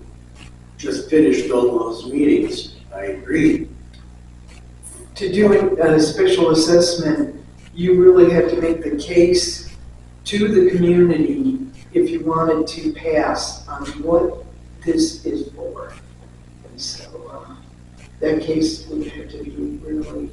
just finished all those meetings, I agree.
To do a special assessment, you really have to make the case to the community if you wanted to pass on what this is for. And so that case would have to be really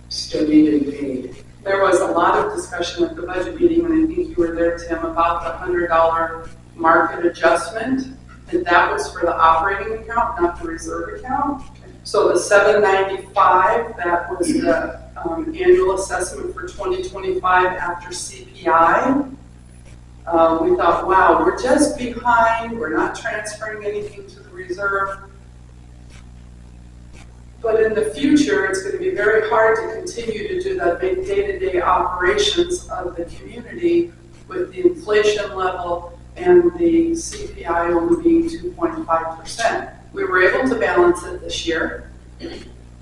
studied and made.
There was a lot of discussion at the budget meeting, and I think you were there, Tim, about the $100 market adjustment. And that was for the operating account, not the reserve account. So the $795, that was the annual assessment for 2025 after CPI. We thought, wow, we're just behind, we're not transferring anything to the reserve. But in the future, it's going to be very hard to continue to do the day-to-day operations of the community with the inflation level and the CPI only being 2.5%. We were able to balance it this year,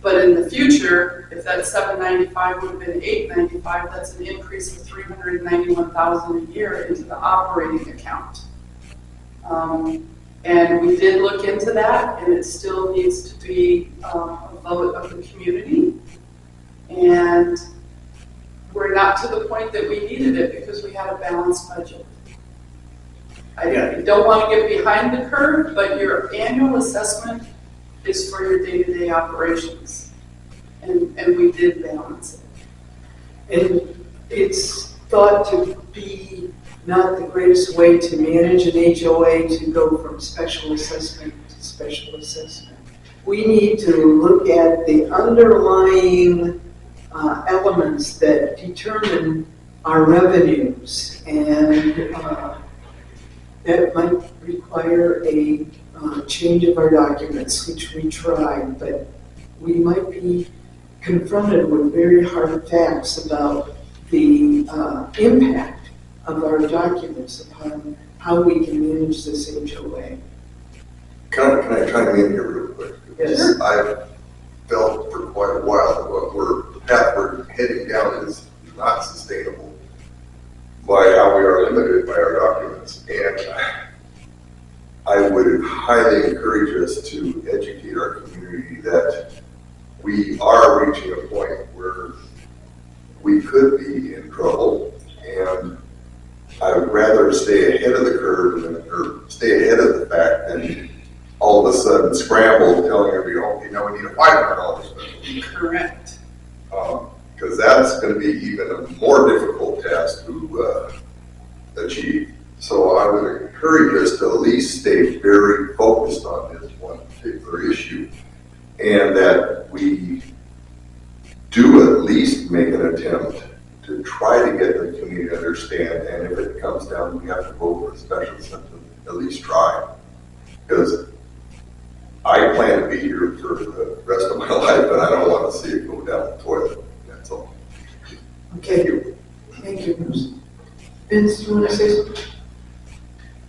but in the future, if that $795 would have been $895, that's an increase of $391,000 a year into the operating account. And we did look into that, and it still needs to be a vote of the community. And we're not to the point that we needed it because we had a balanced budget. I don't want to get behind the curve, but your annual assessment is for your day-to-day operations. And we did balance it.
And it's thought to be not the greatest way to manage an HOA to go from special assessment to special assessment. We need to look at the underlying elements that determine our revenues, and that might require a change of our documents, which we tried, but we might be confronted with very hard facts about the impact of our documents upon how we can manage this HOA.
Can I chime in here real quick?
Yes.
I've felt for quite a while that the path we're heading down is not sustainable by how we are limited by our documents. And I would highly encourage us to educate our community that we are reaching a point where we could be in trouble, and I would rather stay ahead of the curve or stay ahead of the fact than all of a sudden scramble telling everybody, oh, you know, we need a $500 special.
Correct.
Because that's going to be even a more difficult task to achieve. So I would encourage us to at least stay very focused on this one particular issue, and that we do at least make an attempt to try to get the community to understand, and if it comes down, we have to vote for a special session, at least try. Because I plan to be here for the rest of my life, but I don't want to see it go down the toilet. That's all.
Okay, thank you, Bruce. Vince, do you want to say something?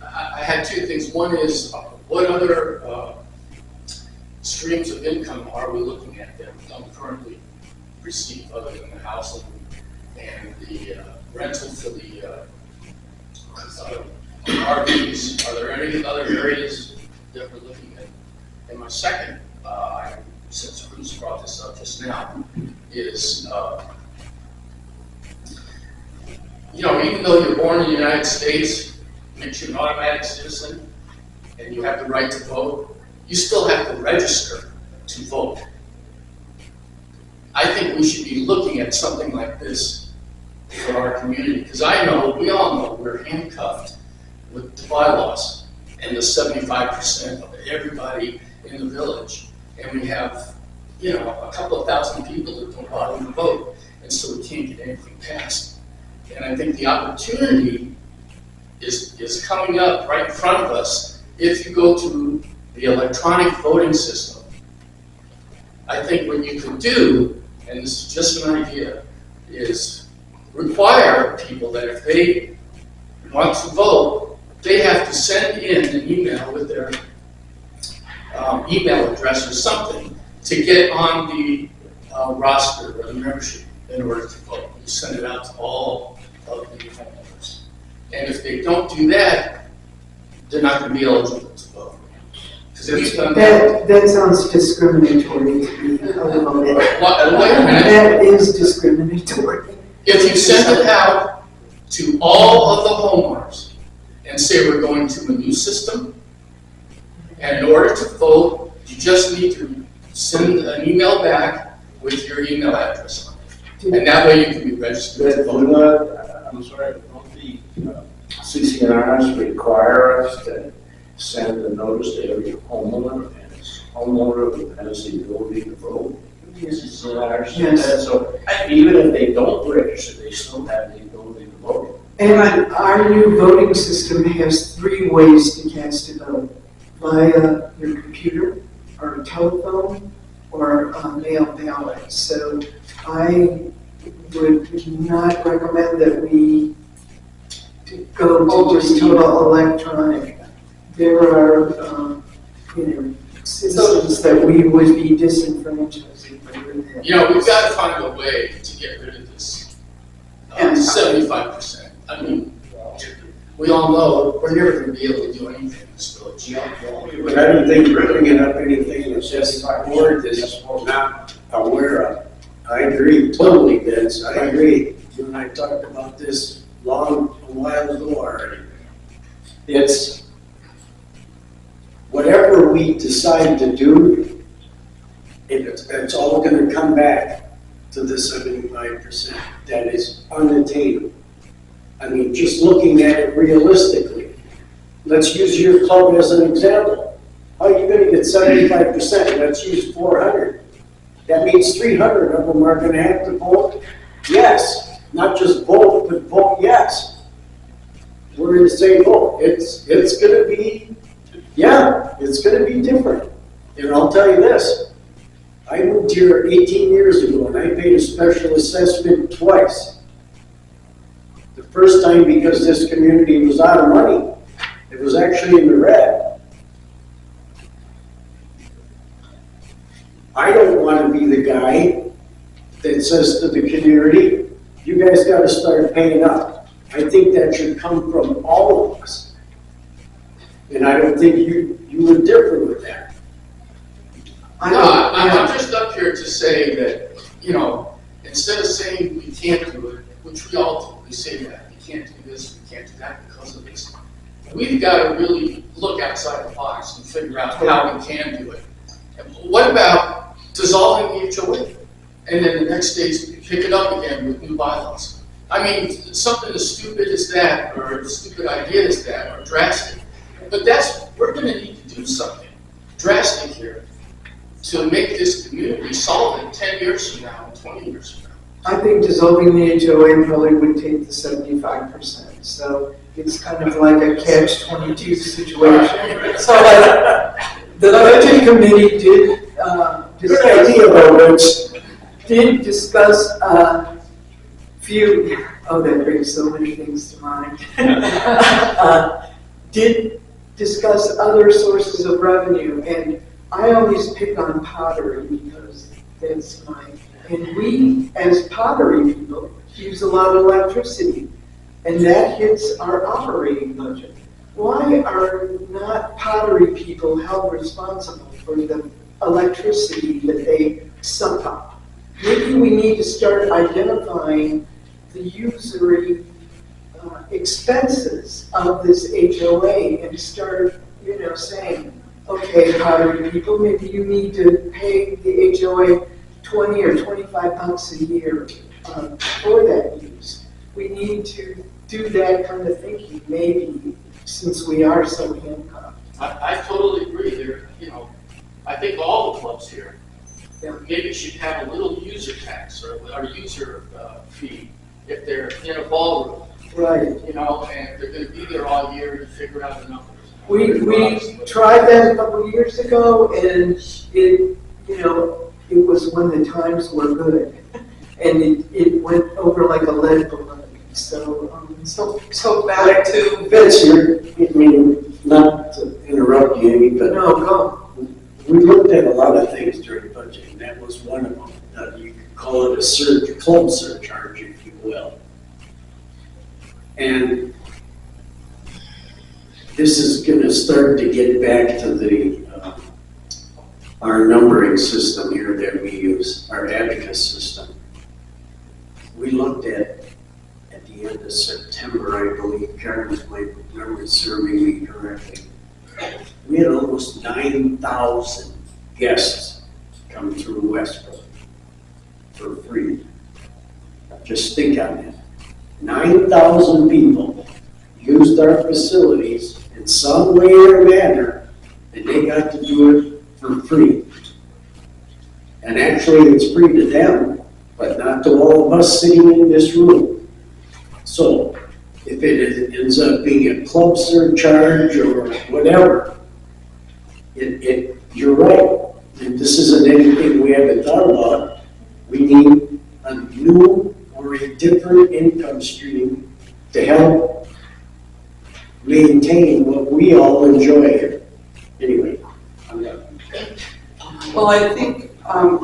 I had two things. One is, what other streams of income are we looking at that we don't currently receive other than the house and the rental for the RVs? Are there any other areas that we're looking at? And my second, since Bruce brought this up just now, is, you know, even though you're born in the United States, makes you an automatic citizen, and you have the right to vote, you still have to register to vote. I think we should be looking at something like this for our community, because I know, we all know, we're handcuffed with the bylaws and the 75% of everybody in the village, and we have, you know, a couple of thousand people that don't bother to vote, and so we can't get anything passed. And I think the opportunity is coming up right in front of us if you go to the electronic voting system. I think what you could do, and this is just an idea, is require people that if they want to vote, they have to send in an email with their email address or something to get on the roster or the membership in order to vote. You send it out to all of the homeowners. And if they don't do that, they're not going to be eligible to vote. Because if you've done
That sounds discriminatory to me a little bit.
wait a minute.
That is discriminatory.
If you send it out to all of the homeowners and say we're going to a new system, and in order to vote, you just need to send an email back with your email address on it. And that way you can be registered to vote.
I'm sorry, don't the CCNRs require us to send a notice to every homeowner, and it's homeowner who has the ability to vote? CCNRs say that, so even if they don't register, they still have the ability to vote.
And our new voting system has 3 ways to cast a vote: via your computer, or telephone, or mail ballot. So I would not recommend that we go to just total electronic. There are, citizens that we would be disenfranchising by doing that.
You know, we've got to find a way to get rid of this 75%. I mean, we all know we're never going to be able to do anything in this village.
But I don't think we're bringing up anything that's just board that's not aware of. I agree totally, Vince, I agree. You and I talked about this a while ago already. It's whatever we decide to do, it's all gonna come back to the 75% that is unattainable. I mean, just looking at it realistically, let's use your club as an example. How are you gonna get 75%? Let's use 400. That means 300 of them are gonna have to vote yes. Not just vote, but vote yes. We're in the same boat. It's gonna be, yeah, it's gonna be different. And I'll tell you this, I moved here 18 years ago and I paid a special assessment twice.
first time because this community was out of money. It was actually in the red. I don't want to be the guy that says to the community, you guys got to start paying up. I think that should come from all of us. And I don't think you would differ with that.
No, I'm just up here to say that, you know, instead of saying we can't do it, which we all do, we say that, we can't do this, we can't do that because of this. We've got to really look outside the box and figure out how we can do it. And what about dissolving the HOA? And then the next day, pick it up again with new bylaws. I mean, something as stupid as that, or a stupid idea as that, or drastic. But we're gonna need to do something drastic here to make this community solvent 10 years from now, 20 years from now.
I think dissolving the HOA probably would take the 75%, so it's kind of like a catch-22 situation. So the budget committee did discuss few, oh, that brings so many things to mind. Did discuss other sources of revenue, and I always pick on pottery because that's mine. And we, as pottery people, use a lot of electricity, and that hits our operating budget. Why are not pottery people held responsible for the electricity that they suck up? Maybe we need to start identifying the usury expenses of this HOA and start, saying, okay, pottery people, maybe you need to pay the HOA 20 or 25 bucks a year for that use. We need to do that kind of thinking, maybe, since we are so handcuffed.
I totally agree there, I think all the clubs here, maybe should have a little user tax or user fee if they're in a ballroom.
Right.
And they're gonna be there all year to figure out the numbers.
We tried that a couple of years ago, and it was when the times were good, and it went over like a lead balloon. So back to
Vince, not to interrupt you, Amy, but
no, go.
we looked at a lot of things during budget, and that was one of them. You could call it a club surcharge, if you will. And this is going to start to get back to our numbering system here that we use, our abacus system. We looked at the end of September, I believe, Karen, if my memory serving me correctly, we had almost 9,000 guests come through Westbrook for free. Just think on that. 9,000 people used our facilities in some way or manner, and they got to do it for free. And actually, it's free to them, but not to all of us sitting in this room. So, if it ends up being a club surcharge or whatever, you're right. And this isn't anything we haven't thought about. We need a new or a different income stream to help maintain what we all enjoy. Anyway, I'm done.
Well, I think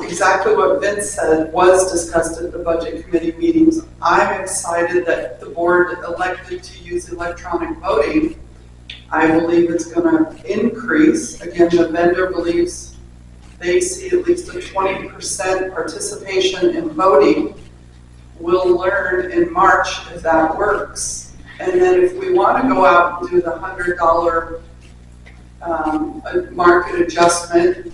exactly what Vince said was discussed at the budget committee meetings. I'm excited that the board elected to use electronic voting. I believe it's going to increase. Again, the vendor believes they see at least a 20% participation in voting. We'll learn in March if that works. And then if we want to go out and do the $100 market adjustment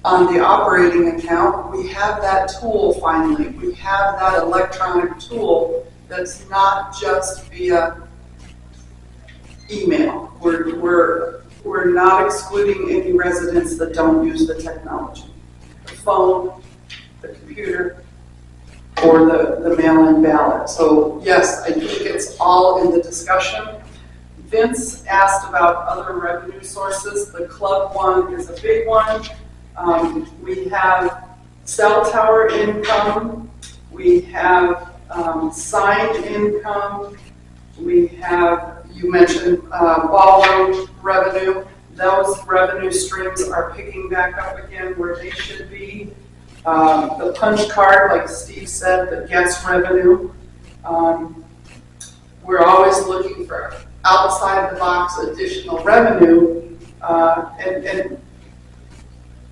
on the operating account, we have that tool finally. We have that electronic tool that's not just via email. We're not excluding any residents that don't use the technology. The phone, the computer, or the mail-in ballot. So yes, I think it's all in the discussion. Vince asked about other revenue sources. The club one is a big one. We have cell tower income. We have sign income. We have, you mentioned ballroom revenue. Those revenue streams are picking back up again where they should be. The punch card, like Steve said, the guest revenue. We're always looking for outside the box additional revenue. And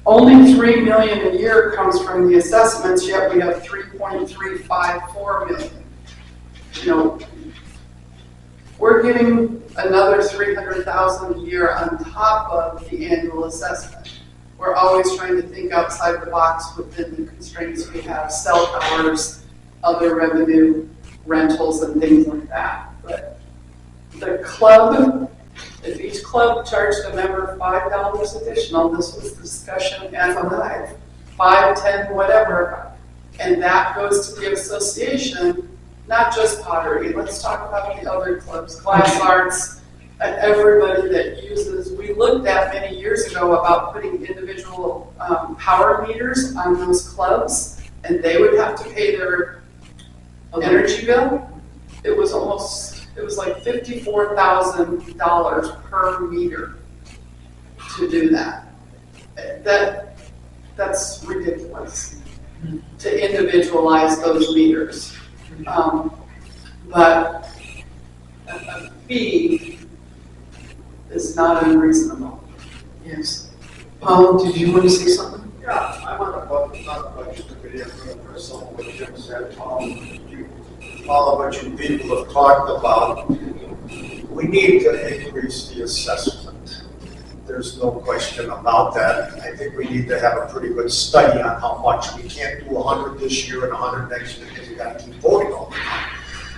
only 3 million a year comes from the assessments, yet we have 3.354 million. You know, we're getting another 300,000 a year on top of the annual assessment. We're always trying to think outside the box within the constraints we have, cell towers, other revenue, rentals and things like that. But the club, if each club charged a member $5 additional, this was the discussion as a live, 5, 10, whatever, and that goes to the association, not just pottery. Let's talk about the other clubs, glass arts, and everybody that uses. We looked at many years ago about putting individual power meters on those clubs, and they would have to pay their energy bill. It was like $54,000 per meter to do that. That's ridiculous to individualize those meters. But a fee is not unreasonable.
Yes. Paul, did you want to say something?
Yeah, I want to talk about just a video for some of what Jim said. All of what you people have talked about. We need to increase the assessment. There's no question about that. I think we need to have a pretty good study on how much. We can't do 100 this year and 100 next year because we got to keep voting all the time.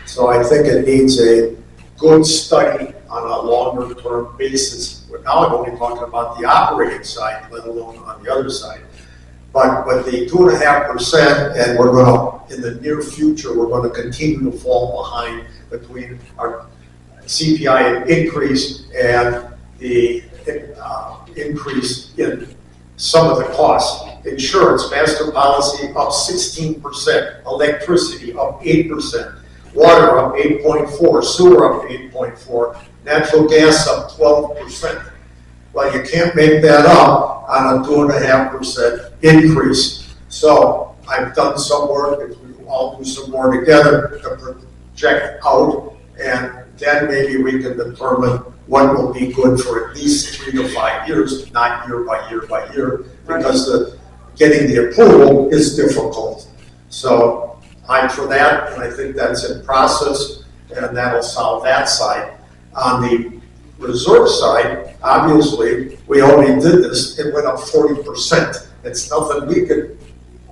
So I think it needs a good study on a longer term basis. Now I'm only talking about the operating side, let alone on the other side. But the 2.5%, and we're going to, in the near future, we're going to continue to fall behind between our CPI increase and the increase in some of the costs. Insurance, master policy up 16%, electricity up 8%, water up 8.4%, sewer up 8.4%, natural gas up 12%. Well, you can't make that up on a 2.5% increase. So I've done some work, if we all do some more together to project out, and then maybe we can determine what will be good for at least 3 to 5 years, not year by year by year, because getting the approval is difficult. So I'm for that, and I think that's in process, and that'll solve that side. On the reserve side, obviously, we only did this, it went up 40%. It's nothing we could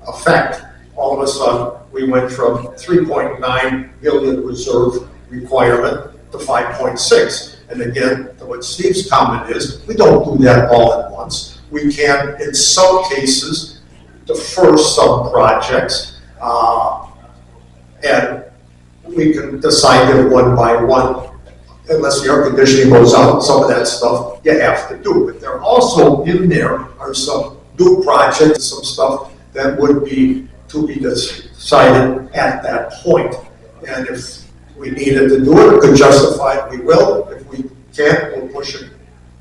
affect. All of a sudden, we went from 3.9 million reserve requirement to 5.6. And again, what Steve's comment is, we don't do that all at once. We can, in some cases, defer some projects, and we can decide it one by one. Unless the air conditioning goes out, some of that stuff you have to do. But there also in there are some new projects, some stuff that would be to be decided at that point. And if we needed to do it, could justify it, we will. If we can't, we'll push it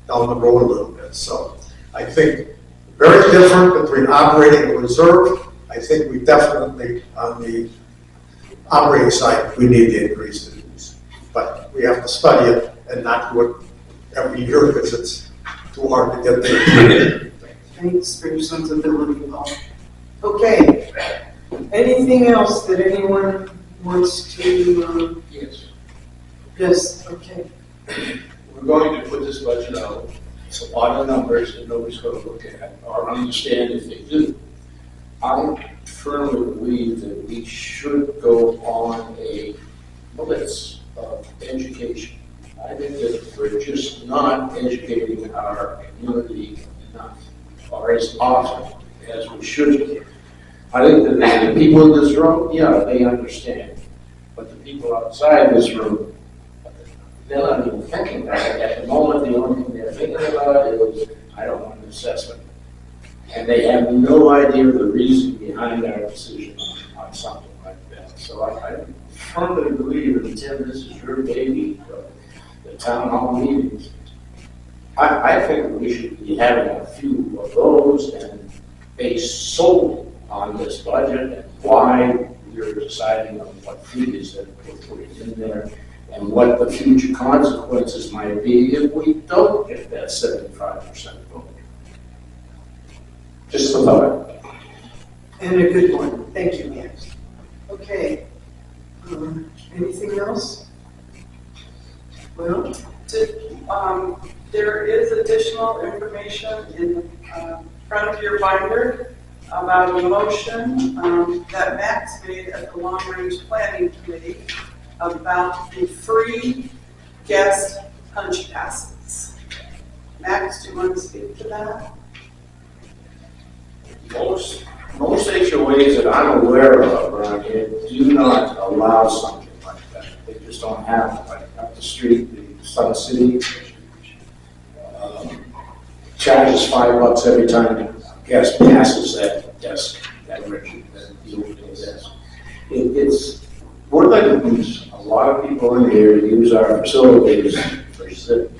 down the road a little bit. So I think very different between operating and reserve. I think we definitely, on the operating side, we need the increase in these. But we have to study it and not do it every year because it's too hard to get there.
Thanks for your sensibility, Paul. Okay. Anything else that anyone wants to?
Yes.
Yes. Okay.
We're going to put this budget out. It's a lot of numbers that nobody's going to look at or understand if they do. I firmly believe that we should go on a blitz of education. I think that we're just not educating our community enough, or as often as we should be. I think that the people in this room, yeah, they understand. But the people outside this room, they're not even thinking about it. At the moment, the only thing they're thinking about is, I don't want an assessment. And they have no idea the reason behind our decision on something like that. So I firmly believe, and Tim, this is your baby, the town hall meetings. I think we should be having a few of those and based solely on this budget and why we're deciding on what figures that we're putting in there and what the future consequences might be if we don't get that 75% vote. Just a thought.
And a good one. Thank you, Max. Okay. Anything else? Well,
There is additional information in front of your binder about a motion that Max made at the Long Range Planning Committee about the free guest punch passes. Max, do you want to speak to that?
Most HOAs that I'm aware of around here do not allow something like that. They just don't have it. Like up the street, the Sun City charges $5 every time a guest passes that desk, that opening desk. It's, we're going to use a lot of people in here to use our facilities for sitting.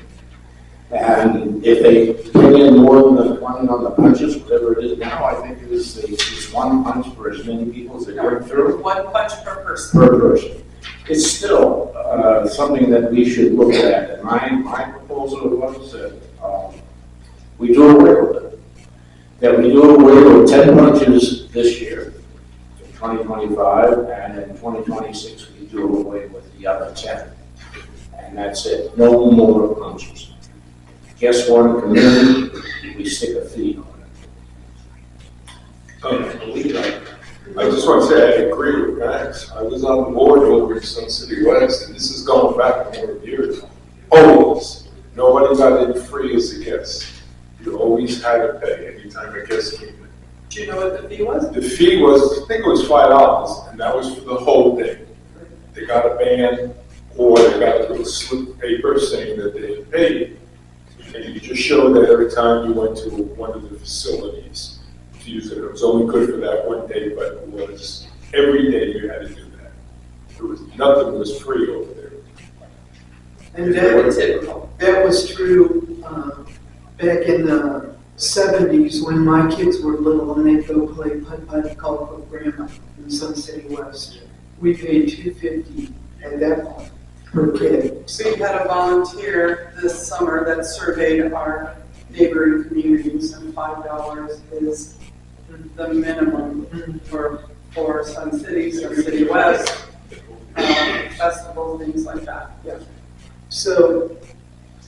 And if they bring in more than the 20 on the punches, whatever it is now, I think it's one punch for as many people as they work through.
One punch per person.
Per person. It's still something that we should look at. And my proposal was that we do away with it. That we do away with 10 punches this year, in 2025, and in 2026 we do away with the other 10. And that's it. No more punches. Guess one community, we stick a fee on it.
I just want to say I agree with Max. I was on the board over in Sun City West, and this is going back a number of years. Always. Nobody got in free as a guest. You always had to pay anytime a guest came in.
Do you know what the fee was?
The fee was, I think it was $5, and that was for the whole day. They got a band, or they got a little slip of paper saying that they had paid. And you just showed that every time you went to one of the facilities to use it. It was only good for that one day, but it was every day you had to do that. There was nothing was free over there.
and that was true back in the 70s when my kids were little and they'd go play putt-putt golf with Grandma in Sun City West. We paid $2.50 at that point per kid.
We had a volunteer this summer that surveyed our neighboring communities, and $5 is the minimum for Sun City, Sun City West, festivals, things like that.
Yeah. So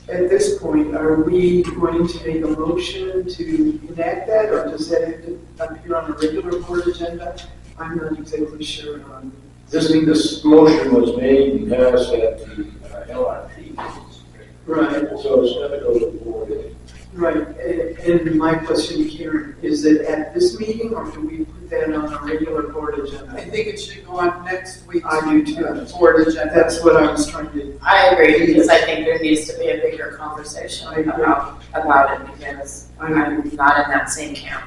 at this point, are we going to make a motion to enact that, or does that have to appear on a regular board agenda? I'm not exactly sure on.
This motion was made because at the LRP.
Right.
So it's got to go to the board.
Right, and my question, Karen, is it at this meeting, or do we put that on a regular board
I
agenda?
think it should go on next week's
I do too.
board agenda.
That's what I was trying to.
I agree, because I think there needs to be a bigger conversation
I agree.
about it, because
I
I'm not in that same camp.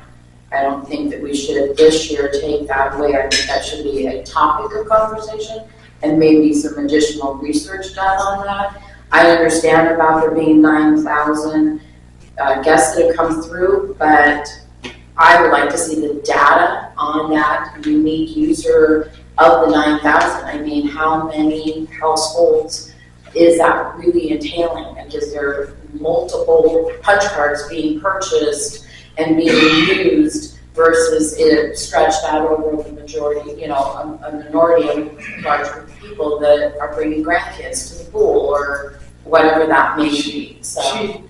I don't think that we should this year take that away. I think that should be a topic of conversation and maybe some additional research done on that. I understand about there being 9,000 guests that have come through, but I would like to see the data on that unique user of the 9,000. I mean, how many households is that really entailing? And is there multiple punch cards being purchased and being used versus it stretched out over the majority, a minority of large group of people that are bringing grandkids to the pool or whatever that may be, so.
She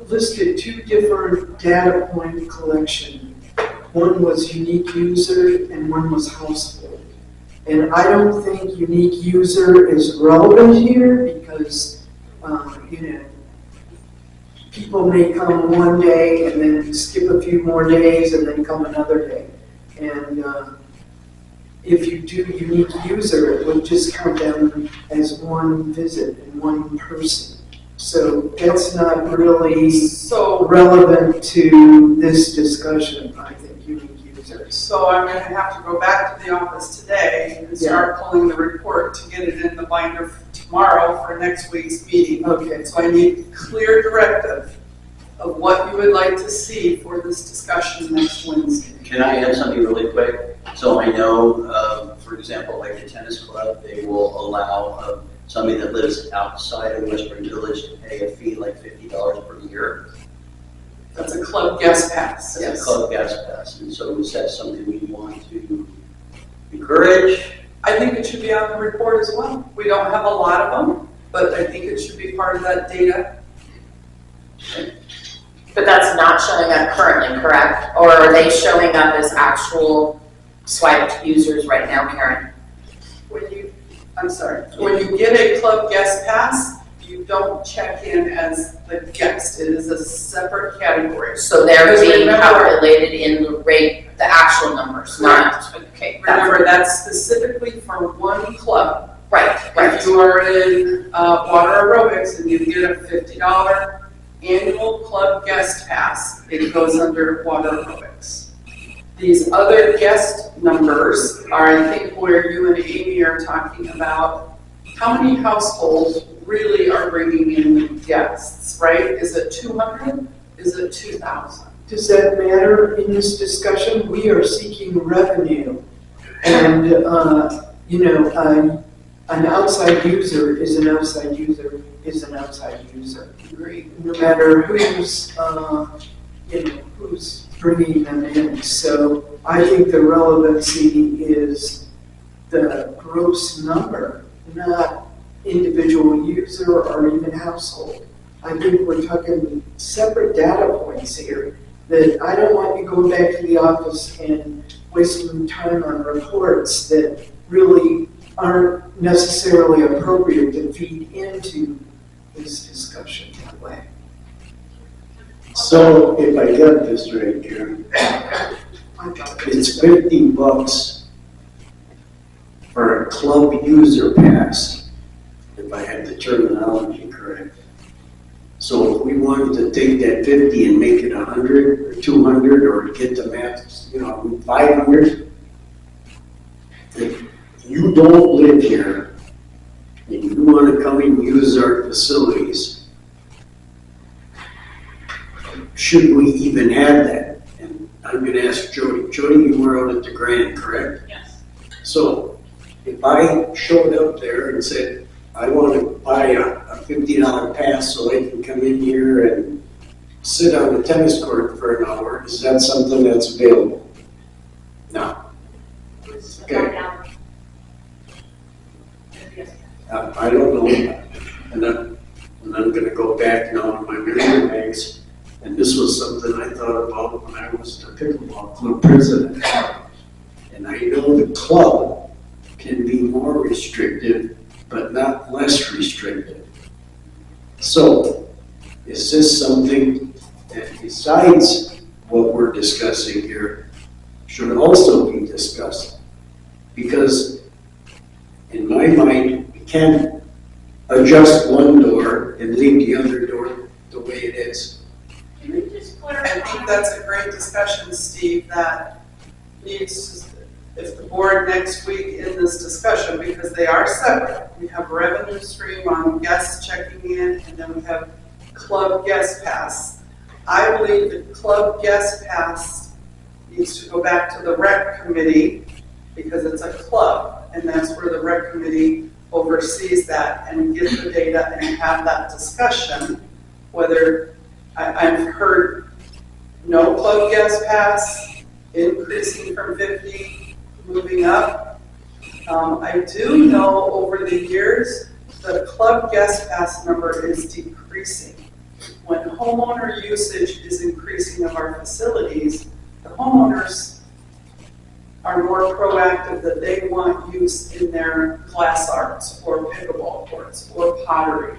listed two different data point collection. One was unique user and one was household. And I don't think unique user is relevant here because, people may come one day and then skip a few more days and then come another day. And if you do unique user, it would just count them as one visit and one person. So that's not really
So
relevant to this discussion, I think, unique user. users.
So I'm gonna have to go back to the office today and start pulling the report to get it in the binder tomorrow for next week's meeting.
Okay,
So I need clear directive of what you would like to see for this discussion next Wednesday.
Can I add something really quick? So I know, for example, like the tennis club, they will allow somebody that lives outside of Western Village to pay a fee like $50 per year.
That's a club guest pass.
It's a club gas pass, and so is that something we want to encourage?
I think it should be on the report as well. We don't have a lot of them, but I think it should be part of that data.
But that's not showing up currently, correct? Or are they showing up as actual swiped users right now, Karen?
When you get a club guest pass, you don't check in as the guest. It is a separate category.
So they're
Because
being
remember-
calculated in the rate, the actual numbers, not, okay,
Remember, that's specifically for one club.
right,
If you are in water aerobics and you get a $50 annual club guest pass, it goes under water aerobics. These other guest numbers are, I think, where you and Amy are talking about how many households really are bringing in guests, right? Is it 200? Is it 2,000?
does that matter in this discussion? We are seeking revenue. And, an outside user is an outside user is an outside user. No matter who's, who's bringing them in. So I think the relevancy is the gross number, not individual user or even household. I think we're talking separate data points here that I don't want you going back to the office and wasting time on reports that really aren't necessarily appropriate to feed into this discussion that way.
So if I got this right here, it's $50 for a club user pass, if I have the terminology correct. So if we wanted to take that 50 and make it 100 or 200 or get the math, 500, if you don't live here and you want to come and use our facilities, should we even have that? And I'm going to ask Jody. Jody, you were out at the Grand, correct?
Yes.
So if I showed up there and said, I want to buy a $50 pass so I can come in here and sit on the tennis court for an hour, is that something that's available? No. Okay. I don't know. And I'm going to go back now in my memory banks. And this was something I thought about when I was the pickleball club president. And I know the club can be more restrictive, but not less restrictive. So, is this something that besides what we're discussing here should also be discussed? Because in my mind, we can't adjust one door and leave the other door the way it is.
Can we just
I
clarify?
think that's a great discussion, Steve, that needs to, if the board next week in this discussion, because they are separate. We have revenue stream on guests checking in, and then we have club guest pass. I believe the club guest pass needs to go back to the rec committee because it's a club, and that's where the rec committee oversees that and gets the data and have that discussion, whether I've heard no club guest pass, increasing from 50, moving up. I do know over the years, the club guest pass number is decreasing. When homeowner usage is increasing of our facilities, the homeowners are more proactive that they want use in their glass arts or pickleball courts or pottery.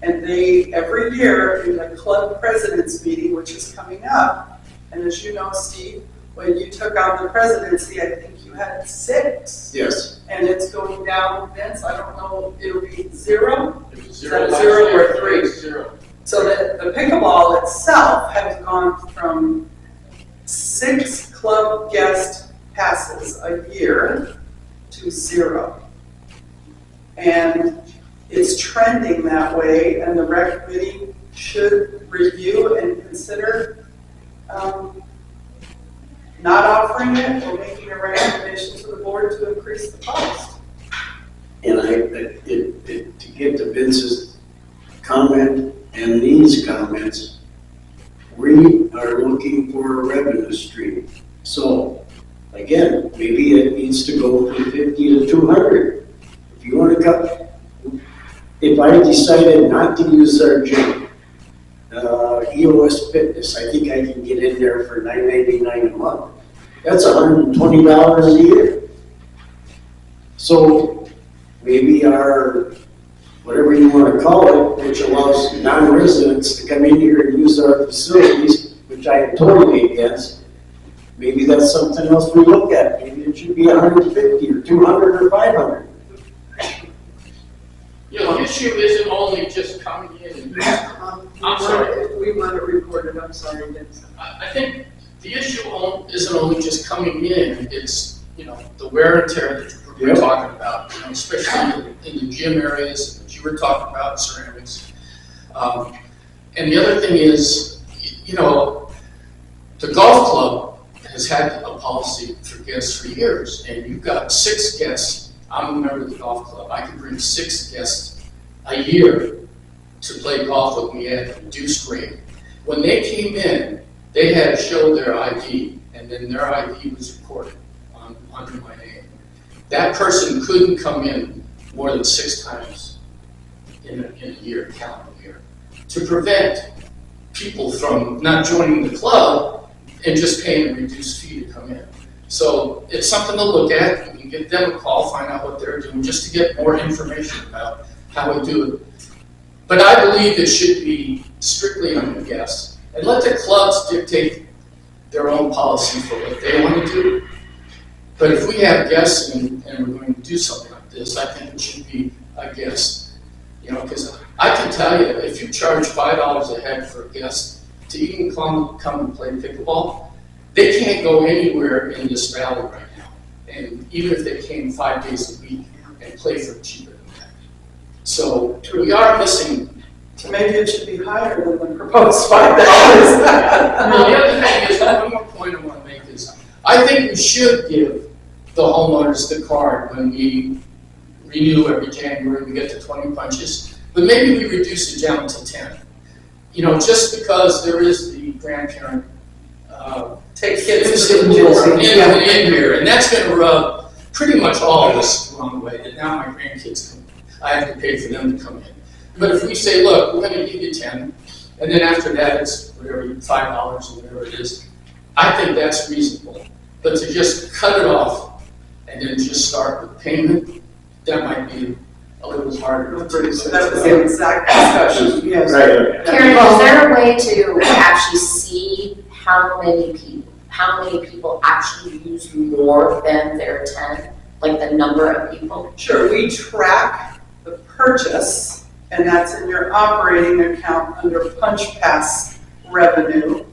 And they, every year in the club president's meeting, which is coming up, and as you know, Steve, when you took on the presidency, I think you had 6.
Yes.
And it's going down, Vince, I don't know, it'll be 0?
It was
Is that
0
0
last
or
year.
3?
It was 0.
So the pickleball itself has gone from 6 6 club guest passes a year to 0. And it's trending that way, and the rec committee should review and consider not offering it or making a recommendation to the board to increase the cost.
And to get to Vince's comment and these comments, we are looking for a revenue stream. So, again, maybe it needs to go from 50 to 200. If you want to cut, if I decided not to use our gym, EOS Fitness, I think I can get in there for $9.99 a month. That's $120 a year. So maybe our, whatever you want to call it, which allows non-residents to come in here and use our facilities, which I am totally against, maybe that's something else we look at. Maybe it should be 150 or 200 or 500.
You know, the issue isn't only just coming in and I'm sorry.
We want it recorded, I'm sorry, Vince.
I think the issue isn't only just coming in, it's, you know, the wear and tear that we're talking about, you know, especially in the gym areas that you were talking about, ceramics. And the other thing is, you know, the golf club has had a policy for guests for years, and you've got 6 guests. I'm a member of the golf club. I can bring 6 guests a year to play golf with me at a reduced rate. When they came in, they had to show their ID, and then their ID was recorded under my name. That person couldn't come in more than 6 times in a year, calendar year, to prevent people from not joining the club and just paying a reduced fee to come in. So it's something to look at. You can give them a call, find out what they're doing, just to get more information about how we do it. But I believe it should be strictly on the guests, and let the clubs dictate their own policy for what they want to do. But if we have guests and we're going to do something like this, I think it should be a guest. You know, because I can tell you, if you charge $5 a head for a guest to even come and play pickleball, they can't go anywhere in this valley right now. And even if they came 5 days a week and play for cheaper than that. So we are missing.
Maybe it should be higher than the proposed $5.
Well, the other thing is, one more point I want to make is, I think we should give the homeowners the card when we renew every January, we get to 20 punches, but maybe we reduce it down to 10. You know, just because there is the grandparent
Take kids
in
to the gym.
here, and that's going to rub pretty much all of us the wrong way. That now my grandkids come, I have to pay for them to come in. But if we say, look, we're going to give you 10, and then after that it's whatever, $5 or whatever it is, I think that's reasonable. But to just cut it off and then just start with payment, that might be a little harder to do.
So that was the exact discussion, yes.
Karen, is there a way to actually see how many people actually use more than their 10? Like the number of people?
Sure, we track the purchase, and that's in your operating account under punch pass revenue.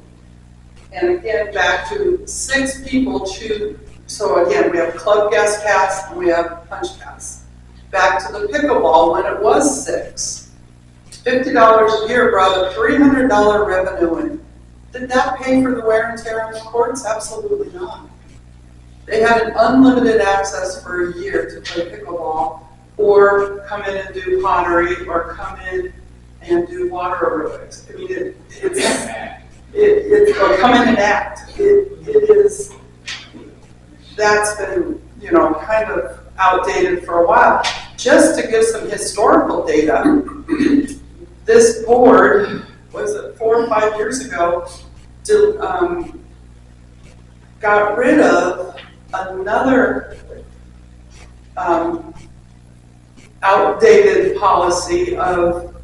And again, back to 6 people choose. So again, we have club guest pass and we have punch pass. Back to the pickleball, when it was 6, $50 a year brought a $300 revenue in. Did that pay for the wear and tear on the courts? Absolutely not. They had an unlimited access for a year to play pickleball, or come in and do pottery, or come in and do water aerobics. I mean, it's or come in and act. It is, that's been, you know, kind of outdated for a while. Just to give some historical data, this board, was it 4 or 5 years ago, got rid of another outdated policy of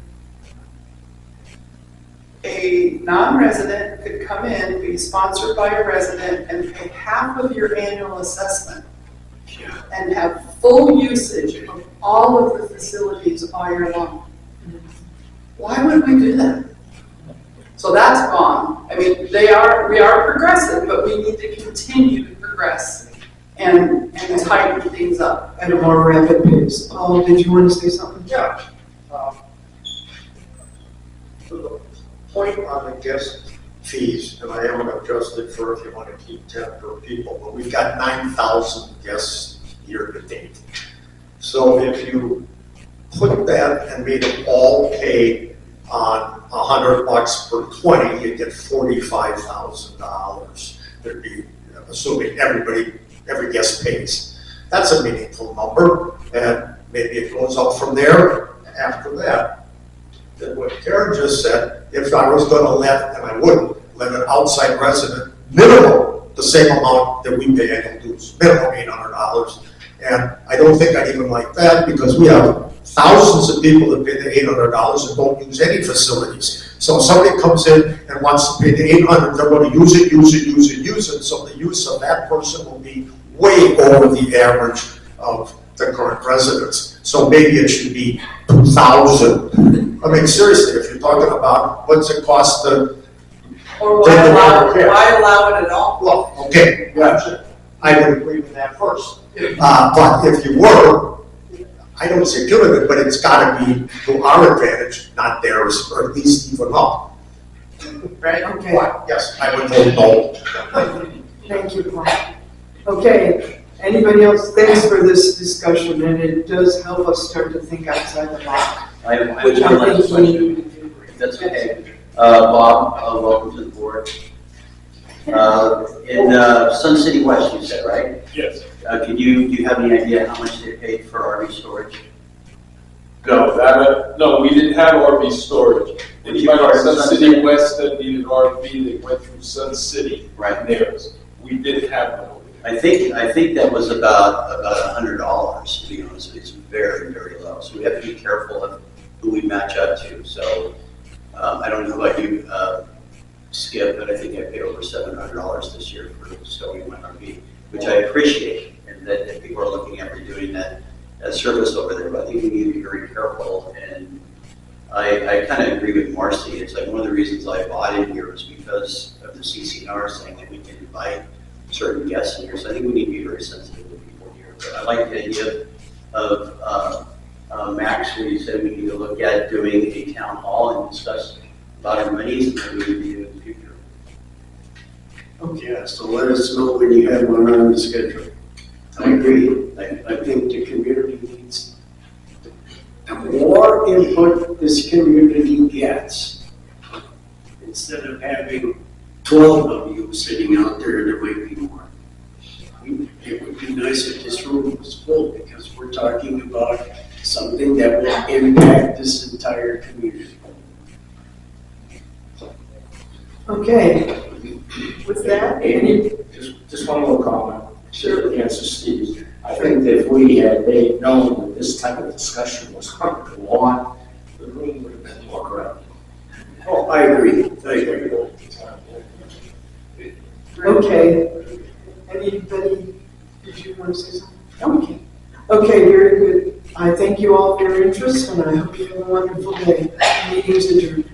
a non-resident could come in, be sponsored by a resident, and pay half of your annual assessment and have full usage of all of the facilities all year long. Why would we do that? So that's gone. I mean, we are progressive, but we need to continue to progress and tighten things up.
At a more rapid pace. Paul, did you want to say something?
Yeah. The point on the guest fees, and I haven't adjusted for if you want to keep 10 per people, but we've got 9,000 guests year to date. So if you put that and made it all pay on $100 per 20, you get $45,000. There'd be, assuming every guest pays. That's a meaningful number, and maybe it goes up from there after that. Then what Karen just said, if I was gonna let, and I wouldn't, let an outside resident, minimum, the same amount that we pay annual dues, minimum $800. And I don't think I'd even like that, because we have thousands of people that pay the $800 and don't use any facilities. So if somebody comes in and wants to pay the $800, they're gonna use it. So the use of that person will be way over the average of the current residents. So maybe it should be 2,000. I mean, seriously, if you're talking about what's it cost to,
Or
Take the
why
water care.
allow it at all?
well, okay, gotcha. I would agree with that first. But if you were, I don't say killing it, but it's gotta be to our advantage, not theirs, or at least even up.
Right?
Okay,
But yes, I would vote no.
thank you, Paul. Okay, anybody else? Thanks for this discussion, and it does help us start to think outside the box.
I have
Which
one
I
last
think we need
question,
to do.
if that's okay. Bob, welcome to the board. In Sun City West, you said, right?
Yes.
Do you have any idea how much they paid for RV storage?
No, no, we didn't have RV storage. Anybody in Sun City West that needed RV, they went through Sun City.
Right.
Theirs. We didn't have one over there.
I think that was about $100, to be honest. It's very, very low. So we have to be careful of who we match up to. So I don't know about you, Skip, but I think I paid over $700 this year for stowing my RV, which I appreciate, and that people are looking at redoing that service over there. But I think we need to be very careful. And I kind of agree with Marcy. It's like one of the reasons I bought in here was because of the CCNR saying that we can invite certain guests in here. So I think we need to be very sensitive to people here. But I like the idea of Max, where you said we need to look at doing a town hall and discuss about our monies and what we would do in the future.
Yeah, so let us know when you have one on the schedule. I agree. I think the community needs, the more input this community gets, instead of having 12 of you sitting out there, there might be more. It would be nice if this room was full, because we're talking about something that will impact this entire community.
Okay, with that, any,
Just one little comment. Sure. Answer Steve. I think that if we had known that this type of discussion was going to go on, the room would have been more crowded.
Oh, I agree. I agree.
okay. Anybody, did you want to say something? Okay, very good. I thank you all for your interest, and I hope you have a wonderful day. Meeting's adjourned.